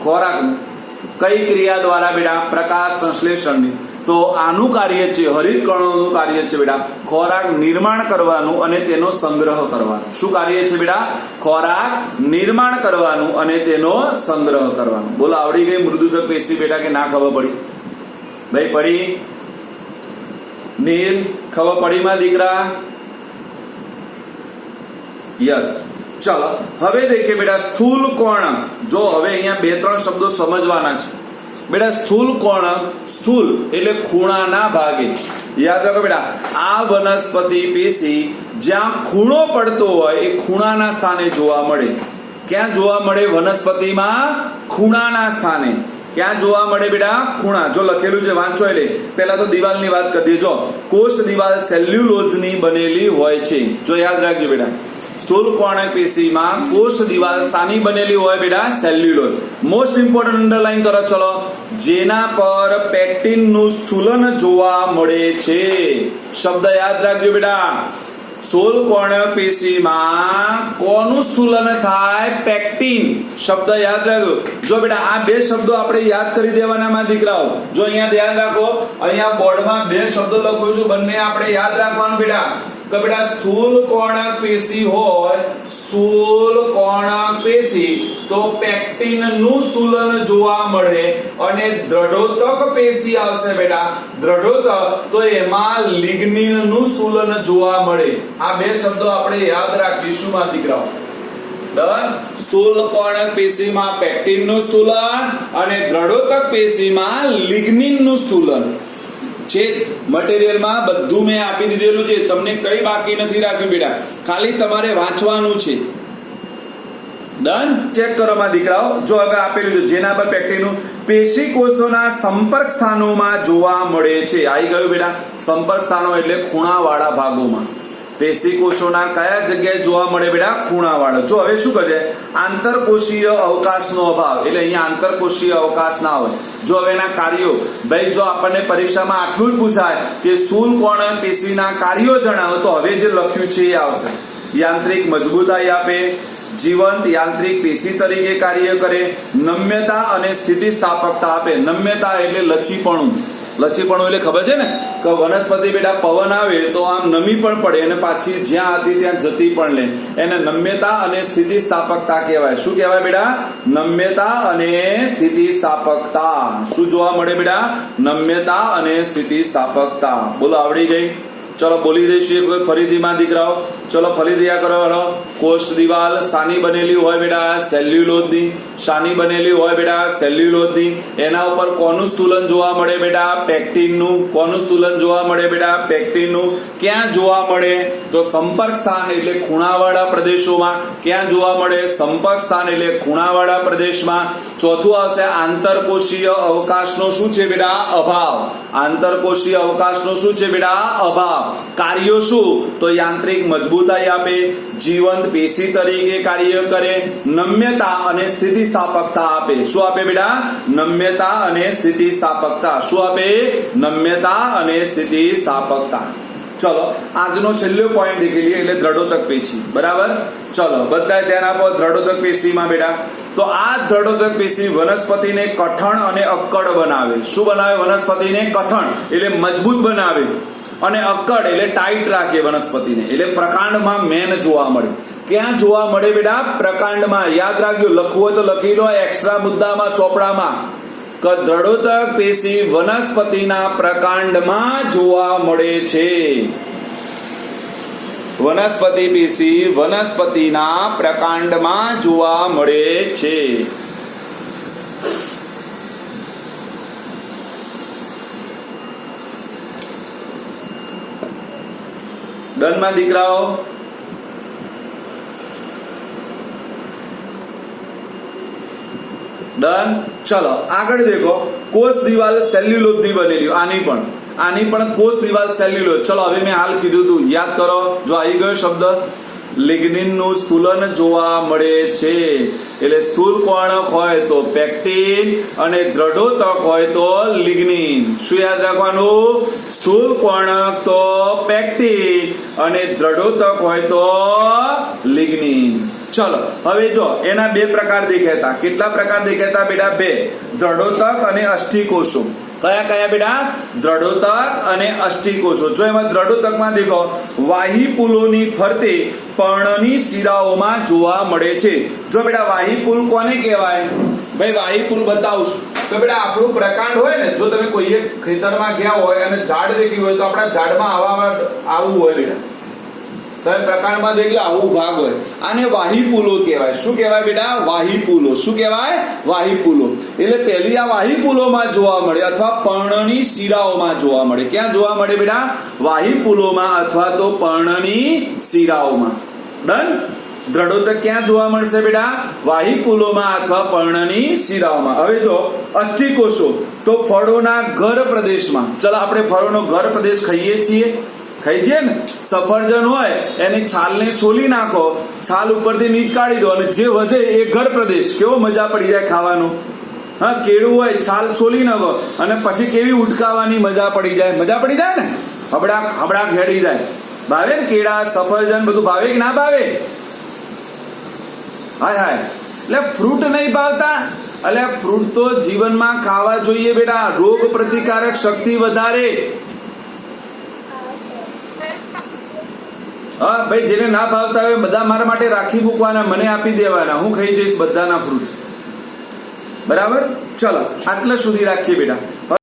ખોરાકનું. કઈ ક્રિયા દ્વારા બેટા? પ્રકાશ સંશ્લેષણની. તો આનું કાર્ય છે, હરિતકણોનું કાર્ય છે બેટા ખોરાક નિર્માણ કરવાનું અને તેનો સંગ્રહ કરવાનો. શું કાર્ય છે બેટા? ખોરાક નિર્માણ કરવાનું અને તેનો સંગ્રહ કરવાનું. બોલો આવડી ગઈ મૃદુતક પેશી બેટા કે ના ખબર પડી? ભાઈ પડી? નીલ ખબર પડી માં દીકરા? યસ. ચલો હવે દેખીએ બેટા સ્થૂલ કોણ. જો હવે અહીંયા બે ત્રણ શબ્દો સમજવાના છે બેટા. સ્થૂલ કોણ, સ્થૂલ એટલે ખૂણાના ભાગે. યાદ રાખો બેટા, આ વનસ્પતિ પેશી જ્યાં ખૂણો પડતો હોય એ ખૂણાના સ્થાને જોવા મળે. ક્યાં જોવા મળે? વનસ્પતિમાં ખૂણાના સ્થાને. ક્યાં જોવા મળે બેટા? ખૂણા. જો લખેલું છે વાંચો. એટલે પહેલા તો દિવાલની વાત કરી દેજો. કોષ દિવાલ સેલ્યુલોઝની બનેલી હોય છે. જો યાદ રાખજો બેટા, સ્થૂલ કોર્ણક પેશીમાં કોષ દિવાલ સાની બનેલી હોય બેટા? સેલ્યુલોઝ. મોસ્ટ ઇમ્પોર્ટન્ટ અંડરલાઈન કરો. ચલો, જેના પર પેક્ટિન નું સ્થૂલન જોવા મળે છે. શબ્દ યાદ રાખજો બેટા. સ્થૂલ કોર્ણક પેશીમાં કોનું સ્થૂલન થાય? પેક્ટિન. શબ્દ યાદ રાખજો. જો બેટા આ બે શબ્દો આપણે યાદ કરી દેવાના માં દીકરાઓ. જો અહીંયા ધ્યાન રાખો, અહીંયા બોર્ડમાં બે શબ્દો લખું છું, બંને આપણે યાદ રાખવાનું બેટા. કે બેટા સ્થૂલ કોર્ણક પેશી હોય, સ્થૂલ કોર્ણક પેશી, તો પેક્ટિન નું સ્થૂલન જોવા મળે. અને દ્રઢોતક પેશી આવશે બેટા, દ્રઢોતક, તો એમાં લિગ્નિન નું સ્થૂલન જોવા મળે. આ બે શબ્દો આપણે યાદ રાખીશું માં દીકરાઓ. સ્થૂલ કોર્ણક પેશીમાં પેક્ટિન નું સ્થૂલન અને દ્રઢોતક પેશીમાં લિગ્નિન નું સ્થૂલન છે. મટીરિયલમાં બધું મેં આપી દીધેલું છે, તમને કઈ બાકી નથી રાખ્યું બેટા, ખાલી તમારે વાંચવાનું છે. ડન. ચેક કરો માં દીકરાઓ. જો હવે આપેલું છે જેના પર પેક્ટિનનું પેશી કોષોના સંપર્ક સ્થાનોમાં જોવા મળે છે. આવી ગયું બેટા? સંપર્ક સ્થાનો એટલે ખૂણાવાળા ભાગોમાં. પેશી કોષોના કયા જગ્યાએ જોવા મળે બેટા? ખૂણાવાળો. જો હવે શું કહે છે? આંતરકોષીય અવકાશનો અભાવ. એટલે અહીંયા આંતરકોષીય અવકાશ ના હોય. જો હવે એના કાર્યો, ભાઈ જો આપણને પરીક્ષામાં આટલું જ પૂછાય કે સ્થૂલ કોર્ણક પેશીના કાર્યો જણાવો, તો હવે જે લખ્યું છે એ આવશે. યાંત્રિક મજબૂતાઈ આપે, જીવંત યાંત્રિક પેશી તરીકે કાર્ય કરે, નમ્યતા અને સ્થિતિસ્થાપકતા આપે. નમ્યતા એટલે લચીપણું. લચીપણું એટલે ખબર છે ને કે વનસ્પતિ બેટા પવન આવે તો આમ નમી પણ પડે અને પાછી જ્યાં હતી ત્યાં જતી પણ લે. એને નમ્યતા અને સ્થિતિસ્થાપકતા કહેવાય. શું કહેવાય બેટા? નમ્યતા અને સ્થિતિસ્થાપકતા. શું જોવા મળે બેટા? નમ્યતા અને સ્થિતિસ્થાપકતા. બોલો આવડી ગઈ? ચલો બોલી દઈશું એક વખત ફરીથી માં દીકરાઓ. ચલો ફરી તૈયાર કરો. કોષ દિવાલ શાની બનેલી હોય બેટા? સેલ્યુલોઝની. શાની બનેલી હોય બેટા? સેલ્યુલોઝની. એના ઉપર કોનું સ્થૂલન જોવા મળે બેટા? પેક્ટિનનું. કોનું સ્થૂલન જોવા મળે બેટા? પેક્ટિનનું. ક્યાં જોવા મળે? તો સંપર્ક સ્થાન એટલે ખૂણાવાળા પ્રદેશોમાં. ક્યાં જોવા મળે? સંપર્ક સ્થાન એટલે ખૂણાવાળા પ્રદેશમાં. ચોથું આવશે આંતરકોષીય અવકાશનો શું છે બેટા? અભાવ. આંતરકોષીય અવકાશનો શું છે બેટા? અભાવ. કાર્યો શું? તો યાંત્રિક મજબૂતાઈ આપે, જીવંત પેશી તરીકે કાર્ય કરે, નમ્યતા અને સ્થિતિસ્થાપકતા આપે. શું આપે બેટા? નમ્યતા અને સ્થિતિસ્થાપકતા. શું આપે? નમ્યતા અને સ્થિતિસ્થાપકતા. ચલો આજનો છેલ્લો પોઈન્ટ દેખી લઈએ એટલે દ્રઢોતક પેશી. બરાબર. ચલો બધા ધ્યાન આપો દ્રઢોતક પેશીમાં બેટા. તો આ દ્રઢોતક પેશી વનસ્પતિને કઠણ અને અક્કડ બનાવે. શું બનાવે? વનસ્પતિને કઠણ એટલે મજબૂત બનાવે અને અક્કડ એટલે ટાઈટ રાખે વનસ્પતિને. એટલે પ્રકાંડમાં મેન જોવા મળે. ક્યાં જોવા મળે બેટા? પ્રકાંડમાં. યાદ રાખજો, લખવું હોય તો લખી લો એક્સ્ટ્રા મુદ્દામાં ચોપડામાં. દ્રઢોતક પેશી વનસ્પતિના પ્રકાંડમાં જોવા મળે છે. વનસ્પતિ પેશી વનસ્પતિના પ્રકાંડમાં જોવા મળે છે. ડનમાં દીકરાઓ? ડન. ચલો આગળ દેખો. કોષ દિવાલ સેલ્યુલોઝની બનેલી. આની પણ કોષ દિવાલ સેલ્યુલોઝ. ચલો હવે મેં હાલ કીધું તું યાદ કરો. જો આવી ગયો શબ્દ લિગ્નિનનું સ્થૂલન જોવા મળે છે. એટલે સ્થૂલ કોણક હોય તો પેક્ટિન અને દ્રઢોતક હોય તો લિગ્નિન. શું યાદ રાખવાનું? સ્થૂલ કોણક તો પેક્ટિન અને દ્રઢોતક હોય તો લિગ્નિન. ચલો હવે જો એના બે પ્રકાર દેખાતા. કેટલા પ્રકાર દેખાતા બેટા? બે. દ્રઢોતક અને અષ્ટિકોષો. કયા કયા બેટા? દ્રઢોતક અને અષ્ટિકોષો. જો એમાં દ્રઢોતકમાં દેખો વાહિપુલોની ફરતે પર્ણની શિરાઓમાં જોવા મળે છે. જો બેટા વાહિપુલ કોને કહેવાય? ભાઈ વાહિપુલ બતાવું છું તો બેટા આપણું પ્રકાંડ હોય ને, જો તમે કોઈ એક ખેતરમાં ગયા હોય અને ઝાડ દેખ્યું હોય તો આપણા ઝાડમાં આવું હોય બેટા. તમે પ્રકાંડમાં દેખ્યું આવું ભાગ હોય. આને વાહિપુલો કહેવાય. શું કહેવાય બેટા? વાહિપુલો. શું કહેવાય? વાહિપુલો. એટલે પહેલી આ વાહિપુલોમાં જોવા મળે અથવા પર્ણની શિરાઓમાં જોવા મળે. ક્યાં જોવા મળે બેટા? વાહિપુલોમાં અથવા તો પર્ણની શિરાઓમાં. ડન. દ્રઢોતક ક્યાં જોવા મળશે બેટા? વાહિપુલોમાં અથવા પર્ણની શિરાઓમાં. હવે જો અષ્ટિકોષો તો ફળોના ઘર પ્રદેશમાં. ચલો આપણે ફળોનો ઘર પ્રદેશ ખાઈએ છીએ. ખાઈ જઈએ ને. સફરજન હોય એની છાલને છોલી નાખો, છાલ ઉપરથી નીચકાળી દો અને જે વધે એ ઘર પ્રદેશ. કેવો મજા પડી જાય ખાવાનો. હા, કેળું હોય છાલ છોલી નાખો અને પછી કેવી ઉટકાવાની મજા પડી જાય. મજા પડી જાય ને. હબડાક હબડાક હેડી જાય. ભાવે ને કેળા સફરજન બધું ભાવે કે ના ભાવે? હાય હાય. એટલે ફ્રૂટ નહીં ભાવતા? એટલે ફ્રૂટ તો જીવનમાં ખાવા જોઈએ બેટા. રોગ પ્રતિકારક શક્તિ વધારે. હા ભાઈ, જેને ના ભાવતા હોય બધા મારા માટે રાખી મૂકવાના, મને આપી દેવાના. હું ખાઈ જઈશ બધાના ફ્રૂટ. બરાબર. ચલો આટલા સુધી રાખીએ બેટા.